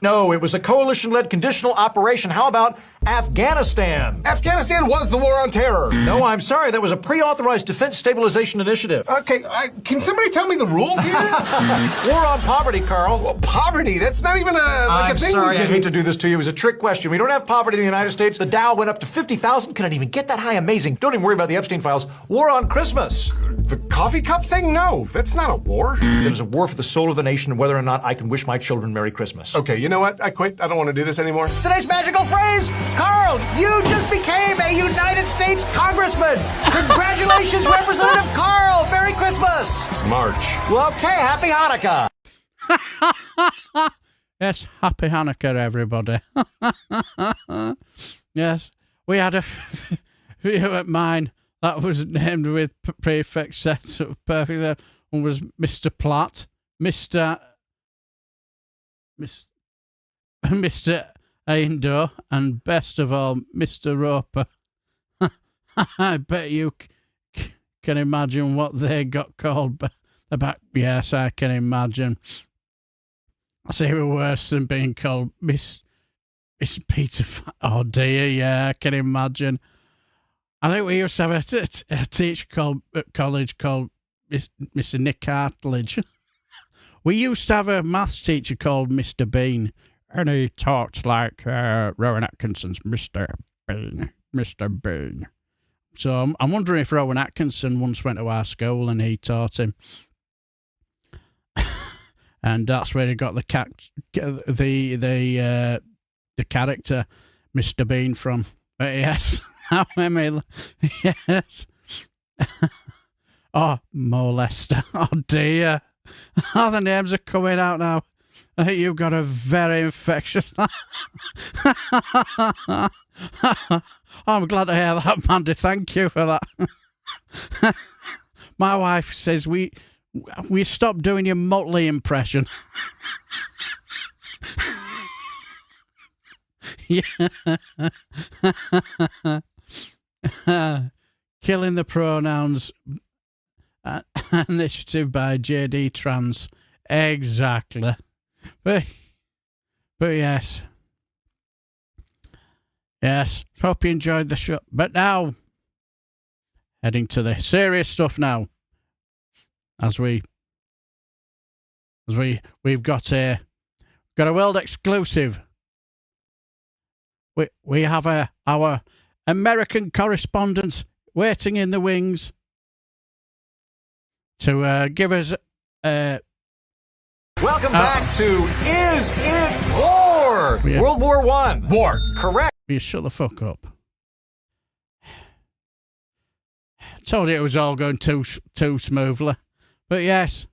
Speaker 14: No, it was a coalition-led conditional operation. How about Afghanistan.
Speaker 6: Afghanistan was the war on terror.
Speaker 14: No, I'm sorry. That was a pre-authorized defense stabilization initiative.
Speaker 6: Okay, can somebody tell me the rules here?
Speaker 14: War on poverty, Carl.
Speaker 6: Well, poverty? That's not even a thing.
Speaker 14: I'm sorry, I hate to do this to you. It was a trick question. We don't have poverty in the United States. The Dow went up to 50,000. Can it even get that high? Amazing. Don't even worry about the Epstein files. War on Christmas.
Speaker 6: The coffee cup thing? No, that's not a war.
Speaker 14: It is a war for the soul of the nation and whether or not I can wish my children Merry Christmas.
Speaker 6: Okay, you know what? I quit. I don't want to do this anymore.
Speaker 14: Today's magical phrase, Carl, you just became a United States Congressman. Congratulations, Representative Carl. Merry Christmas.
Speaker 6: It's March.
Speaker 14: Well, okay, happy Hanukkah.
Speaker 1: Yes, happy Hanukkah, everybody. Yes, we had a few at mine that was named with prefix set up perfect. One was Mr. Platt, Mr. Aindo, and best of all, Mr. Roper. I bet you can imagine what they got called about. Yes, I can imagine. That's even worse than being called Miss Peter. Oh dear, yeah, I can imagine. I think we used to have a teacher at college called Mr. Nick Hartledge. We used to have a maths teacher called Mr. Bean, and he talked like Rowan Atkinson's Mr. Bean. So I'm wondering if Rowan Atkinson once went to our school and he taught him. And that's where he got the character Mr. Bean from. But yes, yes. Oh, molester. Oh dear. Oh, the names are coming out now. I think you've got a very infectious. I'm glad to hear that, Mandy. Thank you for that. My wife says we stopped doing your Motley impression. Killing the Pronouns initiative by JD Trans. Exactly. But yes. Yes. Hope you enjoyed the show. But now, heading to the serious stuff now. As we've got a world exclusive. We have our American correspondent waiting in the wings to give us.
Speaker 14: Welcome back to Is It War?
Speaker 1: Yeah.
Speaker 14: World War I. War. Correct.
Speaker 1: You shut the fuck up. Told you it was all going too smoothly. But yes,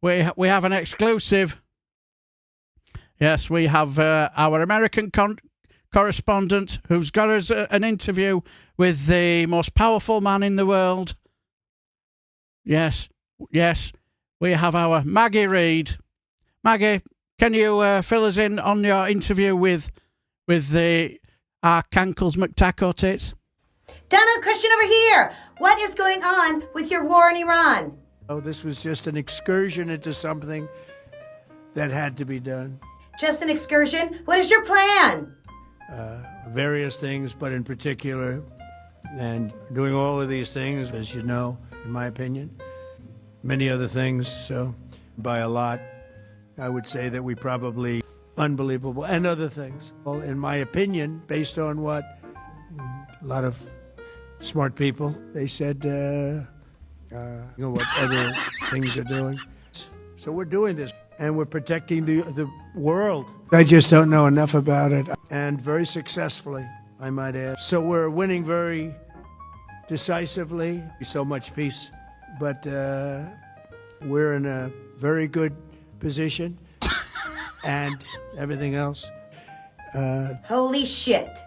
Speaker 1: we have an exclusive. Yes, we have our American correspondent who's got us an interview with the most powerful man in the world. Yes, we have our Maggie Reid. Maggie, can you fill us in on your interview with our Cankles McTaco tits?
Speaker 15: Donald, question over here. What is going on with your war in Iran?
Speaker 16: Oh, this was just an excursion into something that had to be done.
Speaker 15: Just an excursion? What is your plan?
Speaker 16: Various things, but in particular, and doing all of these things, as you know, in my opinion, many other things, so by a lot, I would say that we probably unbelievable, and other things. Well, in my opinion, based on what a lot of smart people, they said, what other things are doing. So we're doing this, and we're protecting the world. I just don't know enough about it, and very successfully, I might add. So we're winning very decisively, so much peace, but we're in a very good position, and everything else.
Speaker 15: Holy shit.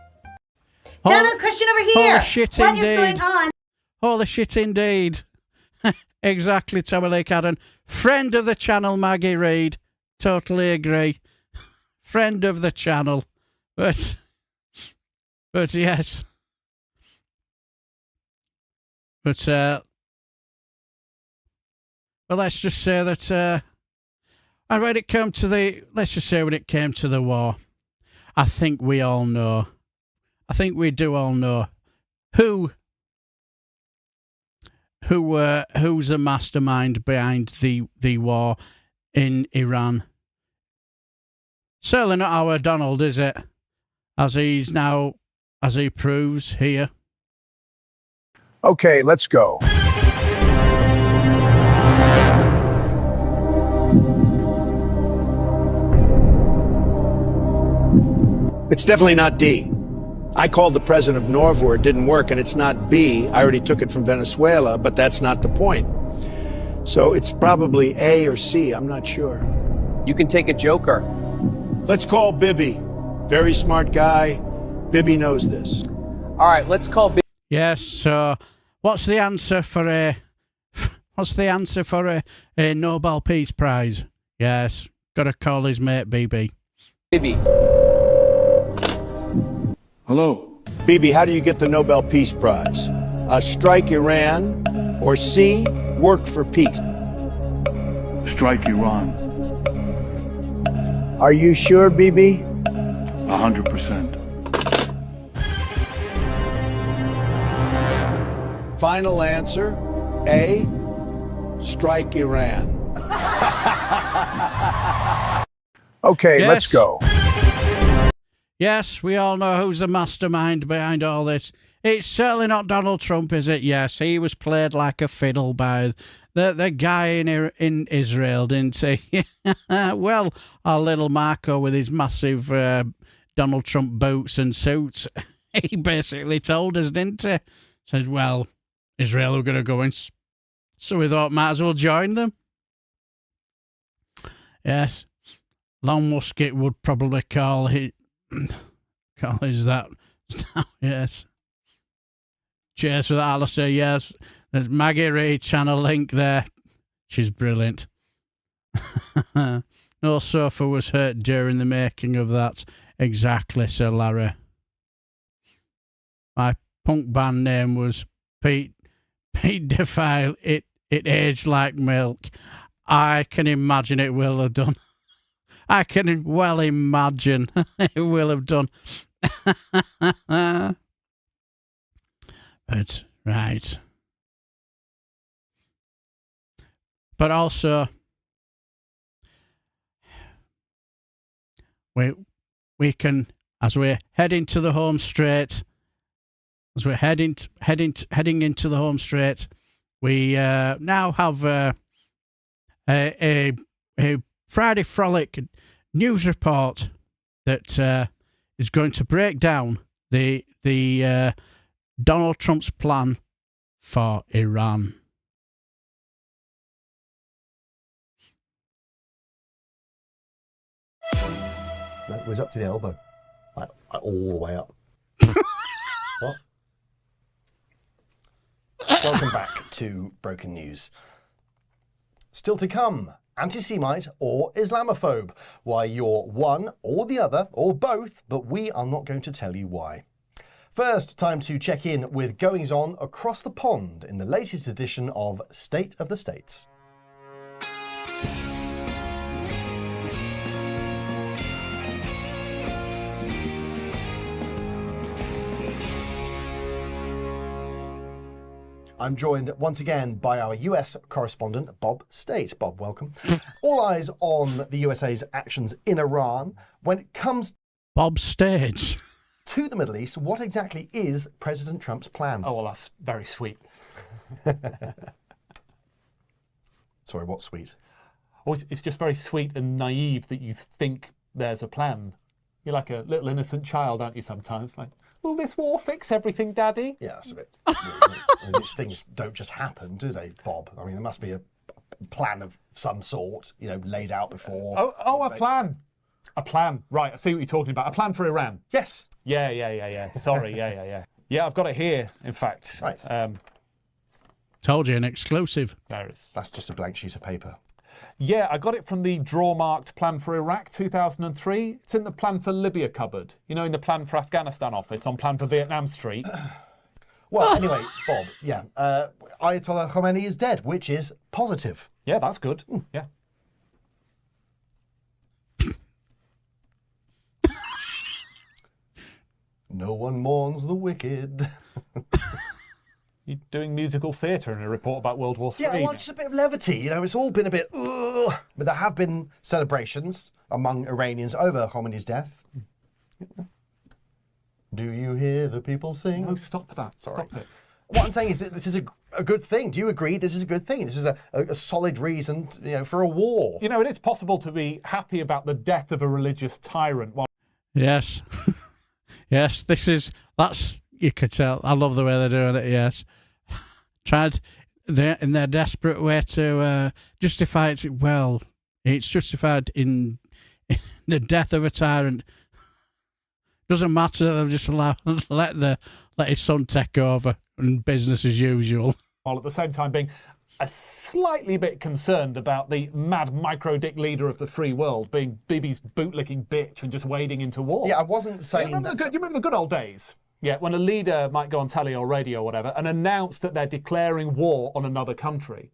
Speaker 15: Donald, question over here.
Speaker 1: Holy shit,
Speaker 15: what
Speaker 1: indeed.
Speaker 15: is going on?
Speaker 1: Holy shit, indeed. Exactly, Tommy Lee Cadden. Friend of the channel, Maggie Reid. Totally agree. Friend of the channel. But yes. But let's just say that and when it came to the war, I think we all know I think we do all know who's the mastermind behind the war in Iran. Certainly not our Donald, is it? As he proves here.
Speaker 17: Okay, let's go. It's definitely not D. I called the president of Norvor, it didn't work, and it's not B. I already took it from Venezuela, but that's not the point. So it's probably A or C, I'm not sure.
Speaker 18: You can take a joker.
Speaker 17: Let's call Bibby. Very smart guy. Bibby knows this.
Speaker 18: All right, let's call Bibby.
Speaker 1: Yes, so what's the answer for a Nobel Peace Prize? Yes, gotta call his mate BB.
Speaker 18: Bibby.
Speaker 17: Hello. Bibi, how do you get the Nobel Peace Prize? Strike Iran, or C, work for peace?
Speaker 19: Strike Iran.
Speaker 17: Are you sure, Bibi?
Speaker 19: 100%.
Speaker 17: Final answer, A, strike Iran. Okay,
Speaker 1: Yes.
Speaker 17: let's go.
Speaker 1: Yes, we all know who's the mastermind behind all this. It's certainly not Donald Trump, is it? Yes, he was played like a fiddle by the guy in Israel, didn't he? Well, our little Marco with his massive Donald Trump boots and suits, he basically told us, didn't he? Says, well, Israel are going to go in, so we thought might as well join them. Yes, Long Musket would probably call his that. Yes. Cheers for that, Alistair. Yes. There's Maggie Reed channel link there. She's brilliant. No sofa was hurt during the making of that. Exactly, Sir Larry. My punk band name was Pete Defile. It aged like milk. I can imagine it will have done. I can well imagine it will have done. But, right. But also, we can, as we're heading to the home straight, as we're heading into the home straight, we now have a Friday Frolic news report that is going to break down the Donald Trump's plan for Iran.
Speaker 20: No, it was up to the elbow, like all the way up. What? Welcome back to Broken News. Still to come, anti-Semite or Islamophobe. Why you're one or the other, or both, but we are not going to tell you why. First, time to check in with goings-on across the pond in the latest edition of State of the States. I'm joined once again by our US correspondent, Bob State. Bob, welcome. All eyes on the USA's actions in Iran. When it comes
Speaker 1: Bob State
Speaker 20: to the Middle East, what exactly is President Trump's plan?
Speaker 21: Oh, well, that's very sweet.
Speaker 20: Sorry, what's sweet?
Speaker 21: Oh, it's just very sweet and naive that you think there's a plan. You're like a little innocent child, aren't you, sometimes? Like, will this war fix everything, Daddy?
Speaker 20: Yeah, that's a bit... these things don't just happen, do they, Bob? I mean, there must be a plan of some sort, laid out before.
Speaker 21: Oh, a plan. A plan. Right, I see what you're talking about. A plan for Iran.
Speaker 20: Yes.
Speaker 21: Yeah. Sorry, yeah. Yeah, I've got it here, in fact.
Speaker 20: Right.
Speaker 1: Told you, an exclusive.
Speaker 21: There it is.
Speaker 20: That's just a blank sheet of paper.
Speaker 21: Yeah, I got it from the draw-marked Plan for Iraq 2003. It's in the Plan for Libya cupboard. In the Plan for Afghanistan office on Plan for Vietnam Street.
Speaker 20: Well, anyway, Bob, yeah. Ayatollah Khomeini is dead, which is positive.
Speaker 21: Yeah, that's good. Yeah.
Speaker 20: No one mourns the wicked.
Speaker 21: You're doing musical theatre in a report about World War III.
Speaker 20: Yeah, well, just a bit of levity. You know, it's all been a bit, ugh. But there have been celebrations among Iranians over Khomeini's death. Do you hear the people sing?
Speaker 21: No, stop that.
Speaker 20: Sorry.
Speaker 21: Stop it.
Speaker 20: What I'm saying is that this is a good thing. Do you agree this is a good thing? This is a solid reason, for a war.
Speaker 21: You know, it is possible to be happy about the death of a religious tyrant.
Speaker 1: Yes. Yes, that's, you could tell. I love the way they're doing it, yes. In their desperate way to justify it. Well, it's justified in the death of a tyrant. Doesn't matter, they'll just let his son take over and business as usual.
Speaker 21: While at the same time being a slightly bit concerned about the mad micro-dick leader of the free world being Bibi's bootlicking bitch and just wading into war.
Speaker 20: Yeah, I wasn't saying
Speaker 21: you remember the good old days? Yeah, when a leader might go on telly or radio or whatever and announce that they're declaring war on another country.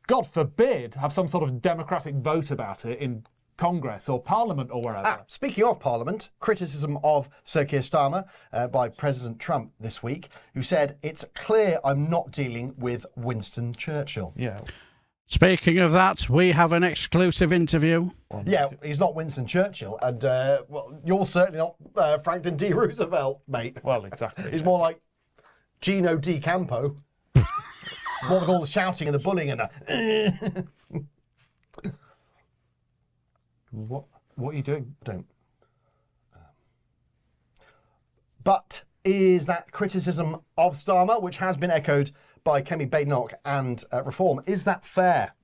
Speaker 21: God forbid have some sort of democratic vote about it in Congress or Parliament or wherever.
Speaker 20: Speaking of Parliament, criticism of Sir Keir Starmer by President Trump this week, who said, "It's clear I'm not dealing with Winston Churchill."
Speaker 21: Yeah.
Speaker 1: Speaking of that, we have an exclusive interview.
Speaker 20: Yeah, he's not Winston Churchill, and well, you're certainly not Franklin D. Roosevelt, mate.
Speaker 21: Well, exactly.
Speaker 20: He's more like Gino Di Campo. More with all the shouting and the bullying and the...
Speaker 21: What are you doing?
Speaker 20: Don't. But is that criticism of Starmer, which has been echoed by Kemi Badenoch and Reform, is that fair?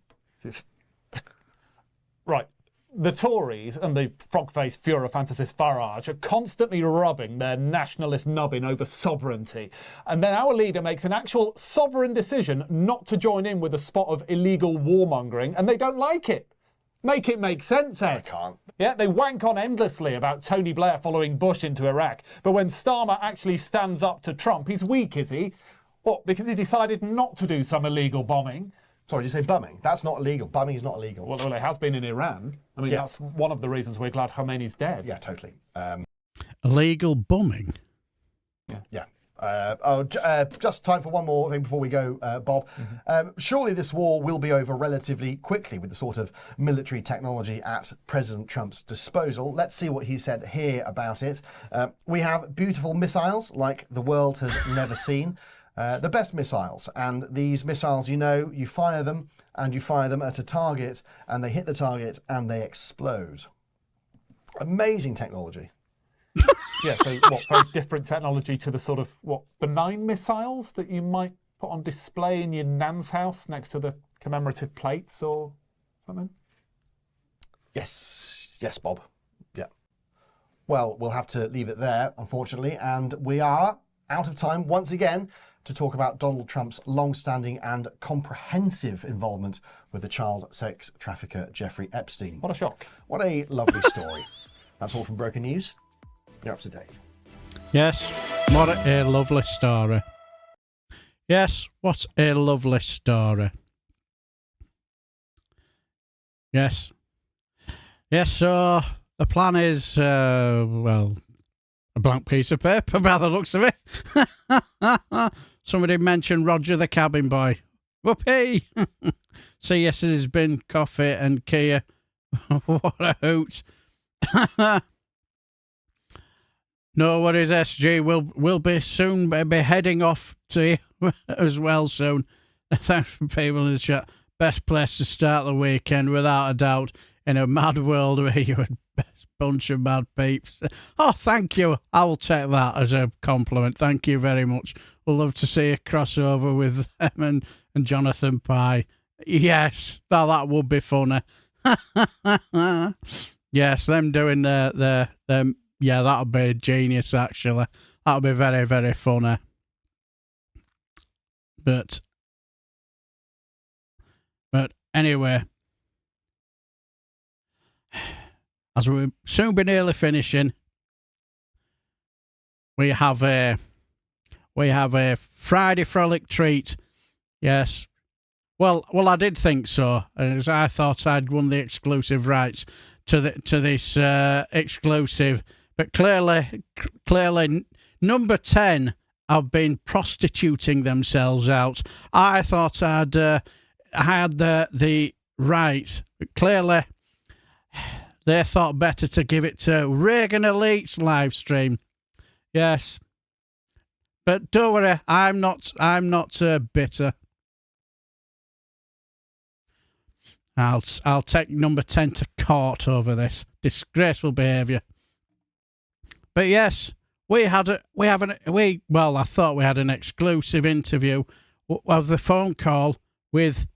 Speaker 21: Right. The Tories and the frog-faced Führer fantasist Farage are constantly rubbing their nationalist nubbin over sovereignty. And then our leader makes an actual sovereign decision not to join in with a spot of illegal warmongering, and they don't like it. Make it make sense, Ed.
Speaker 20: I can't.
Speaker 21: Yeah, they wank on endlessly about Tony Blair following Bush into Iraq. But when Starmer actually stands up to Trump, he's weak, is he? What, because he decided not to do some illegal bombing?
Speaker 20: Sorry, did you say bumming? That's not illegal. Bumming is not illegal.
Speaker 21: Well, it has been in Iran. I mean, that's one of the reasons we're glad Khomeini's dead.
Speaker 20: Yeah, totally.
Speaker 1: Illegal bombing?
Speaker 20: Yeah. Just time for one more thing before we go, Bob. Surely this war will be over relatively quickly with the sort of military technology at President Trump's disposal. Let's see what he said here about it. We have beautiful missiles like the world has never seen. The best missiles. And these missiles, you fire them and you fire them at a target and they hit the target and they explode. Amazing technology.
Speaker 21: Yeah, so very different technology to the sort of, benign missiles that you might put on display in your nan's house next to the commemorative plates or something?
Speaker 20: Yes, Bob. Yeah. Well, we'll have to leave it there, unfortunately, and we are out of time once again to talk about Donald Trump's long-standing and comprehensive involvement with the child sex trafficker Jeffrey Epstein.
Speaker 21: What a shock.
Speaker 20: What a lovely story. That's all from Broken News. You're up to date.
Speaker 1: Yes, what a lovely story. Yes, what a lovely story. Yes. Yes, so the plan is, a blank piece of paper by the looks of it. Somebody mentioned Roger the cabin boy. Whoopee! So yesterday's been coffee and Kia. What a hoot. No worries, SG. We'll be soon be heading off to you as well soon. Thanks for people in the chat. Best place to start the weekend, without a doubt, in a mad world where you're a best bunch of mad peeps. Oh, thank you. I'll take that as a compliment. Thank you very much. We'll love to see a crossover with them and Jonathan Pye. Yes, that would be funny. Yes, them doing their yeah, that'll be genius, actually. That'll be very, very funny. But anyway, as we'll soon be nearly finishing, we have a Friday Frolic treat. Yes. Well, I did think so, as I thought I'd won the exclusive rights to this exclusive. But clearly, number 10 have been prostituting themselves out. I thought I had the right, but clearly they thought better to give it to Reagan Elite's live stream. Yes, but don't worry, I'm not bitter. I'll take number 10 to court over this disgraceful behaviour. But yes, I thought we had an exclusive interview of the phone call with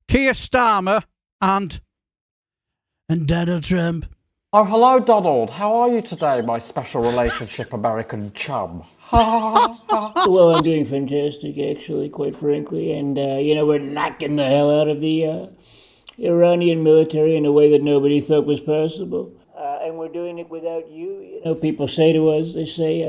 Speaker 1: Keir Starmer and Donald Trump.
Speaker 2: Oh, hello, Donald. How are you today, my special relationship American chum?
Speaker 22: Well, I'm doing fantastic, actually, quite frankly. And, we're knocking the hell out of the Iranian military in a way that nobody thought was possible. And we're doing it without you. You know, people say to us, they say,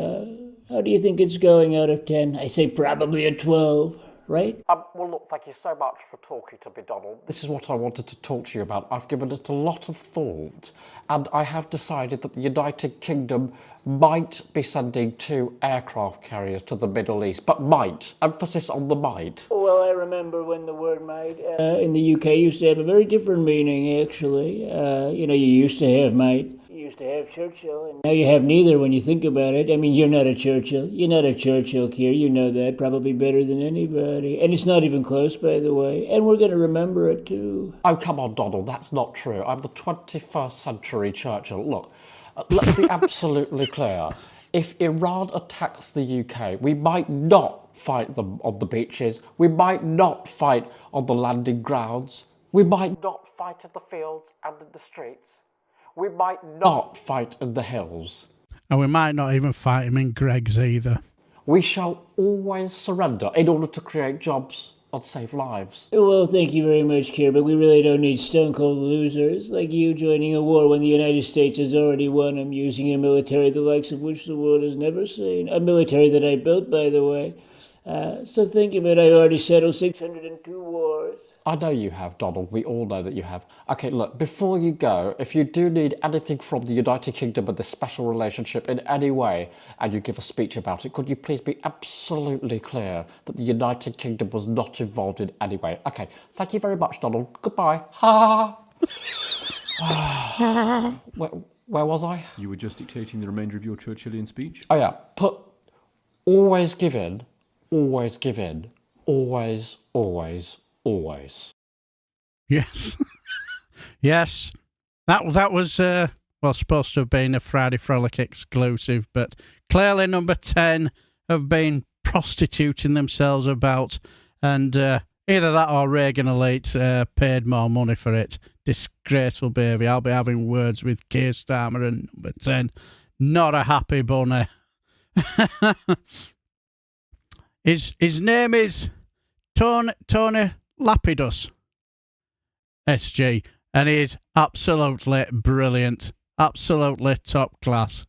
Speaker 22: how do you think it's going out of 10? I say probably a 12, right?
Speaker 2: Well, look, thank you so much for talking to me, Donald. This is what I wanted to talk to you about. I've given it a lot of thought, and I have decided that the United Kingdom might be sending 2 aircraft carriers to the Middle East, but might. Emphasis on the might.
Speaker 22: Well, I remember when the word might in the UK used to have a very different meaning, actually. You used to have might. You used to have Churchill, and now you have neither when you think about it. I mean, you're not a Churchill. You're not a Churchill, Keir. You know that probably better than anybody. And it's not even close, by the way. And we're going to remember it, too.
Speaker 2: Oh, come on, Donald, that's not true. I'm the 21st century Churchill. Look, let's be absolutely clear. If Iran attacks the UK, we might not fight them on the beaches. We might not fight on the landing grounds. We might not fight in the fields and in the streets. We might not fight in the hills.
Speaker 1: And we might not even fight him in Greg's either.
Speaker 2: We shall always surrender in order to create jobs and save lives.
Speaker 22: Well, thank you very much, Keir, but we really don't need stone-cold losers like you joining a war when the United States has already won. I'm using a military the likes of which the world has never seen. A military that I built, by the way. So think of it, I already settled 602 wars.
Speaker 2: I know you have, Donald. We all know that you have. Okay, look, before you go, if you do need anything from the United Kingdom and this special relationship in any way, and you give a speech about it, could you please be absolutely clear that the United Kingdom was not involved in any way? Okay, thank you very much, Donald. Goodbye. Ha! Where was I?
Speaker 23: You were just dictating the remainder of your Churchillian speech.
Speaker 2: Oh, yeah. Put always give in, always give in, always, always, always.
Speaker 1: Yes. Yes. That was, supposed to have been a Friday Frolic exclusive, but clearly number 10 have been prostituting themselves about, and either that or Reagan Elite paid more money for it. Disgraceful behaviour. I'll be having words with Keir Starmer and number 10. Not a happy bunny. His name is Tony Lapidus, SG, and he is absolutely brilliant, absolutely top class.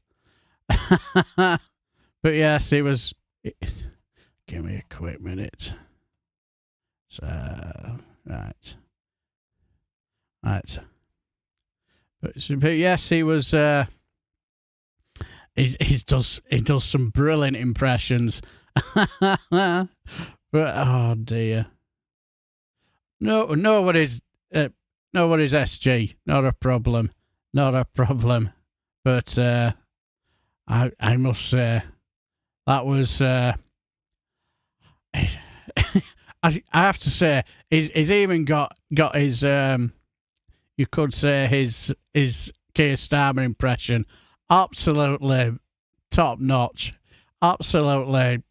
Speaker 1: But yes, he was. Give me a quick minute. So right. But yes, he was. He does some brilliant impressions. But oh dear. Nobody's SG. Not a problem. But I must say that was. I have to say he's even got his you could say his Keir Starmer impression absolutely top notch, absolutely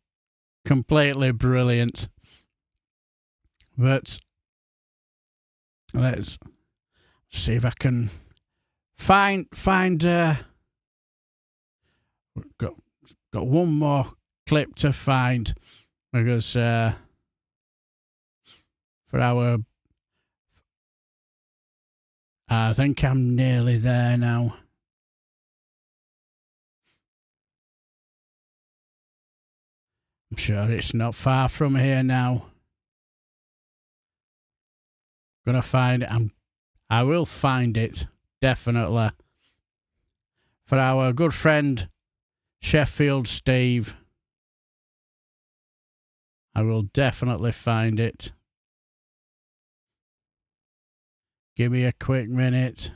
Speaker 1: completely brilliant. But let's see if I can find got one more clip to find, because for our I think I'm nearly there now. I'm sure it's not far from here now. Gonna find it. I will find it, definitely. For our good friend Sheffield Steve. I will definitely find it. Give me a quick minute.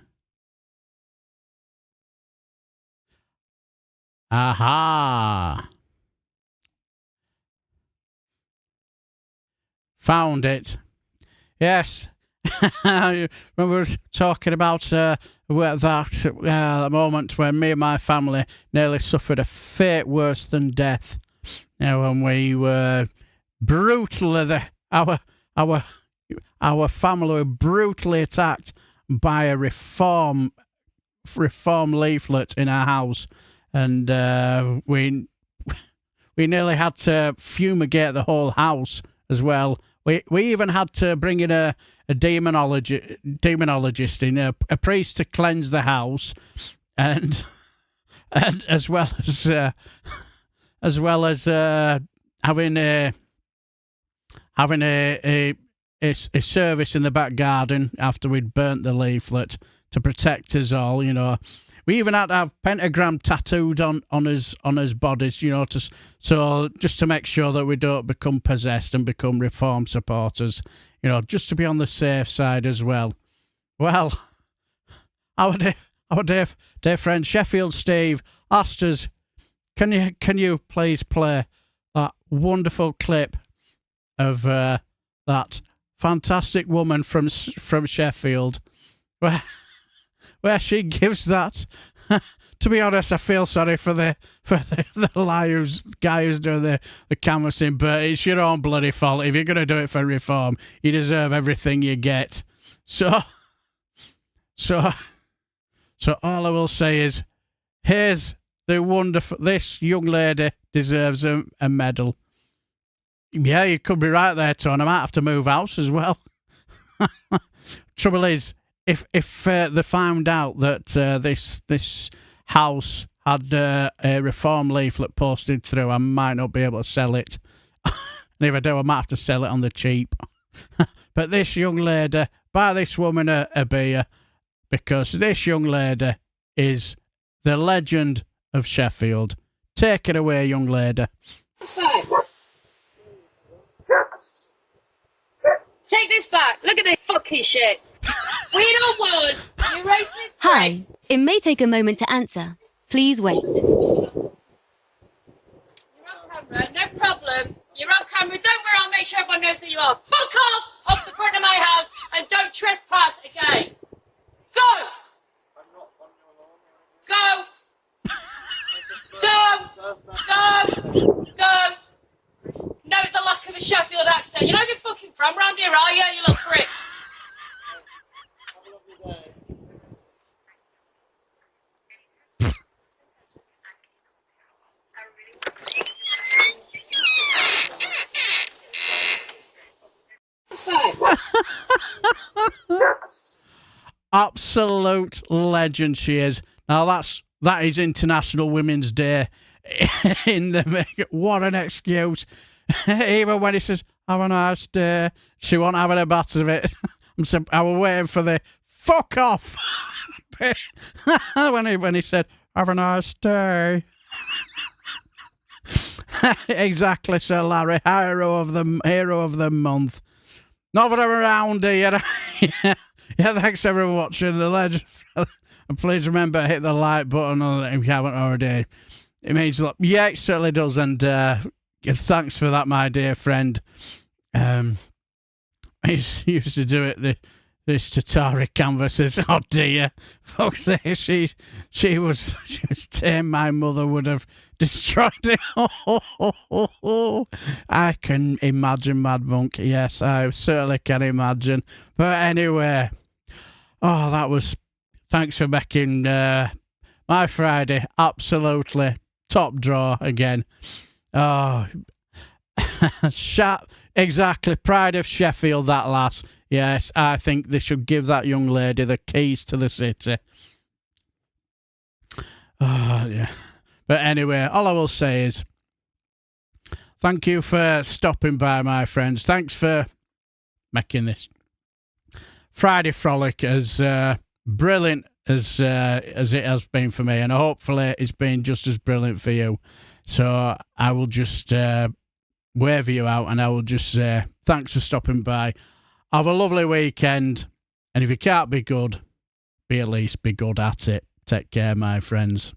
Speaker 1: Aha! Found it. Yes. When we were talking about the moment when me and my family nearly suffered a fate worse than death. When we were brutally, our family were brutally attacked by a reform leaflet in our house, and we nearly had to fumigate the whole house as well. We even had to bring in a demonologist in, a priest to cleanse the house, and as well as having a service in the back garden after we'd burnt the leaflet to protect us all. We even had to have pentagram tattooed on his bodies, just to make sure that we don't become possessed and become reform supporters, just to be on the safe side as well. Well, our dear friend Sheffield Steve asked us, can you please play that wonderful clip of that fantastic woman from Sheffield, where she gives that. To be honest, I feel sorry for the guy who's doing the canvassing, but it's your own bloody fault. If you're going to do it for reform, you deserve everything you get. So all I will say is, here's the wonderful. This young lady deserves a medal. Yeah, you could be right there, Tony. I might have to move house as well. Trouble is, if they found out that this house had a reform leaflet posted through, I might not be able to sell it. And if I do, I might have to sell it on the cheap. But this young lady, buy this woman a beer, because this young lady is the legend of Sheffield. Take it away, young lady.
Speaker 3: Take this back. Look at this fucking shit. We don't want you racist.
Speaker 4: Hi. It may take a moment to answer. Please wait.
Speaker 3: You're on camera, no problem. You're on camera. Don't worry, I'll make sure everyone knows who you are. Fuck off the front of my house and don't trespass again. Go. Go. Go. Note the lack of a Sheffield accent. You're not even fucking from around here, are you? You little prick.
Speaker 1: Absolute legend she is. Now that is International Women's Day in the what an excuse. Even when he says, have a nice day, she won't have a bat of it. I was waiting for the fuck off when he said, have a nice day. Exactly, Sir Larry, hero of the month. Not that I'm around here. Yeah, thanks everyone watching the legend. And please remember, hit the like button on it if you haven't already. It means a lot. Yeah, it certainly does. And thanks for that, my dear friend. I used to do it, this Tatari canvases. Oh dear. Folks say she was tame. My mother would have destroyed it. I can imagine, Mad Monk. Yes, I certainly can imagine. But anyway, that was... Thanks for making my Friday absolutely top draw again. Oh, exactly. Pride of Sheffield, that lass. Yes, I think they should give that young lady the keys to the city. Oh, yeah. But anyway, all I will say is thank you for stopping by, my friends. Thanks for making this Friday Frolic as brilliant as it has been for me, and hopefully it's been just as brilliant for you. So I will just wave you out, and I will just say thanks for stopping by. Have a lovely weekend, and if you can't be good, at least be good at it. Take care, my friends.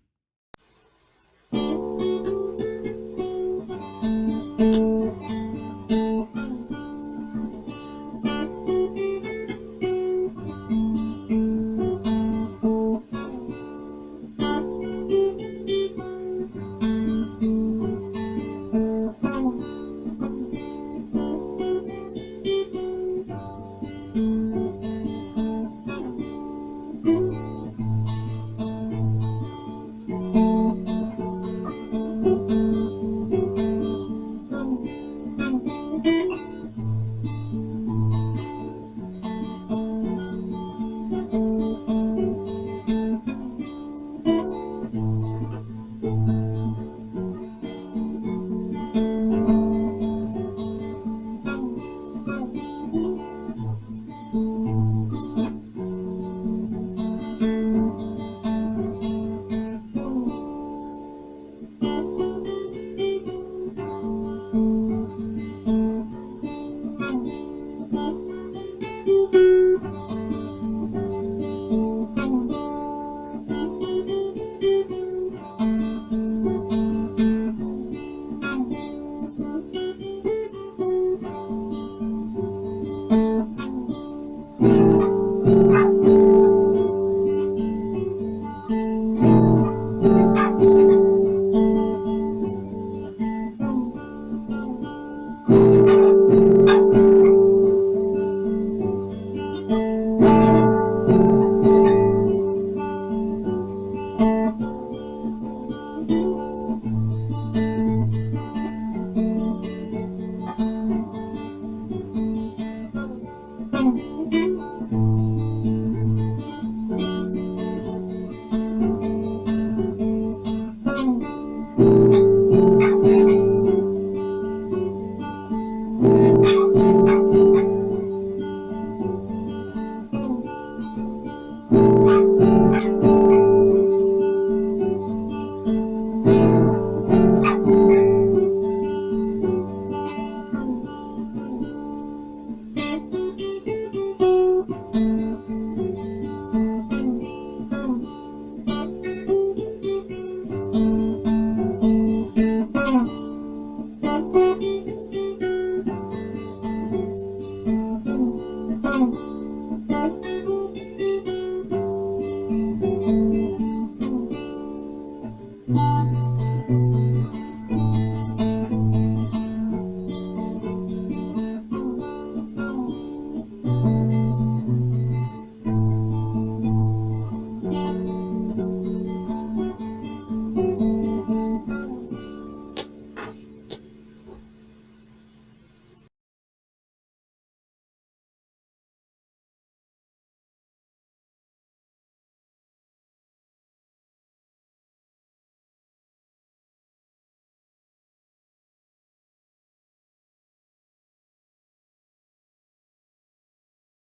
Speaker 5: Thank you.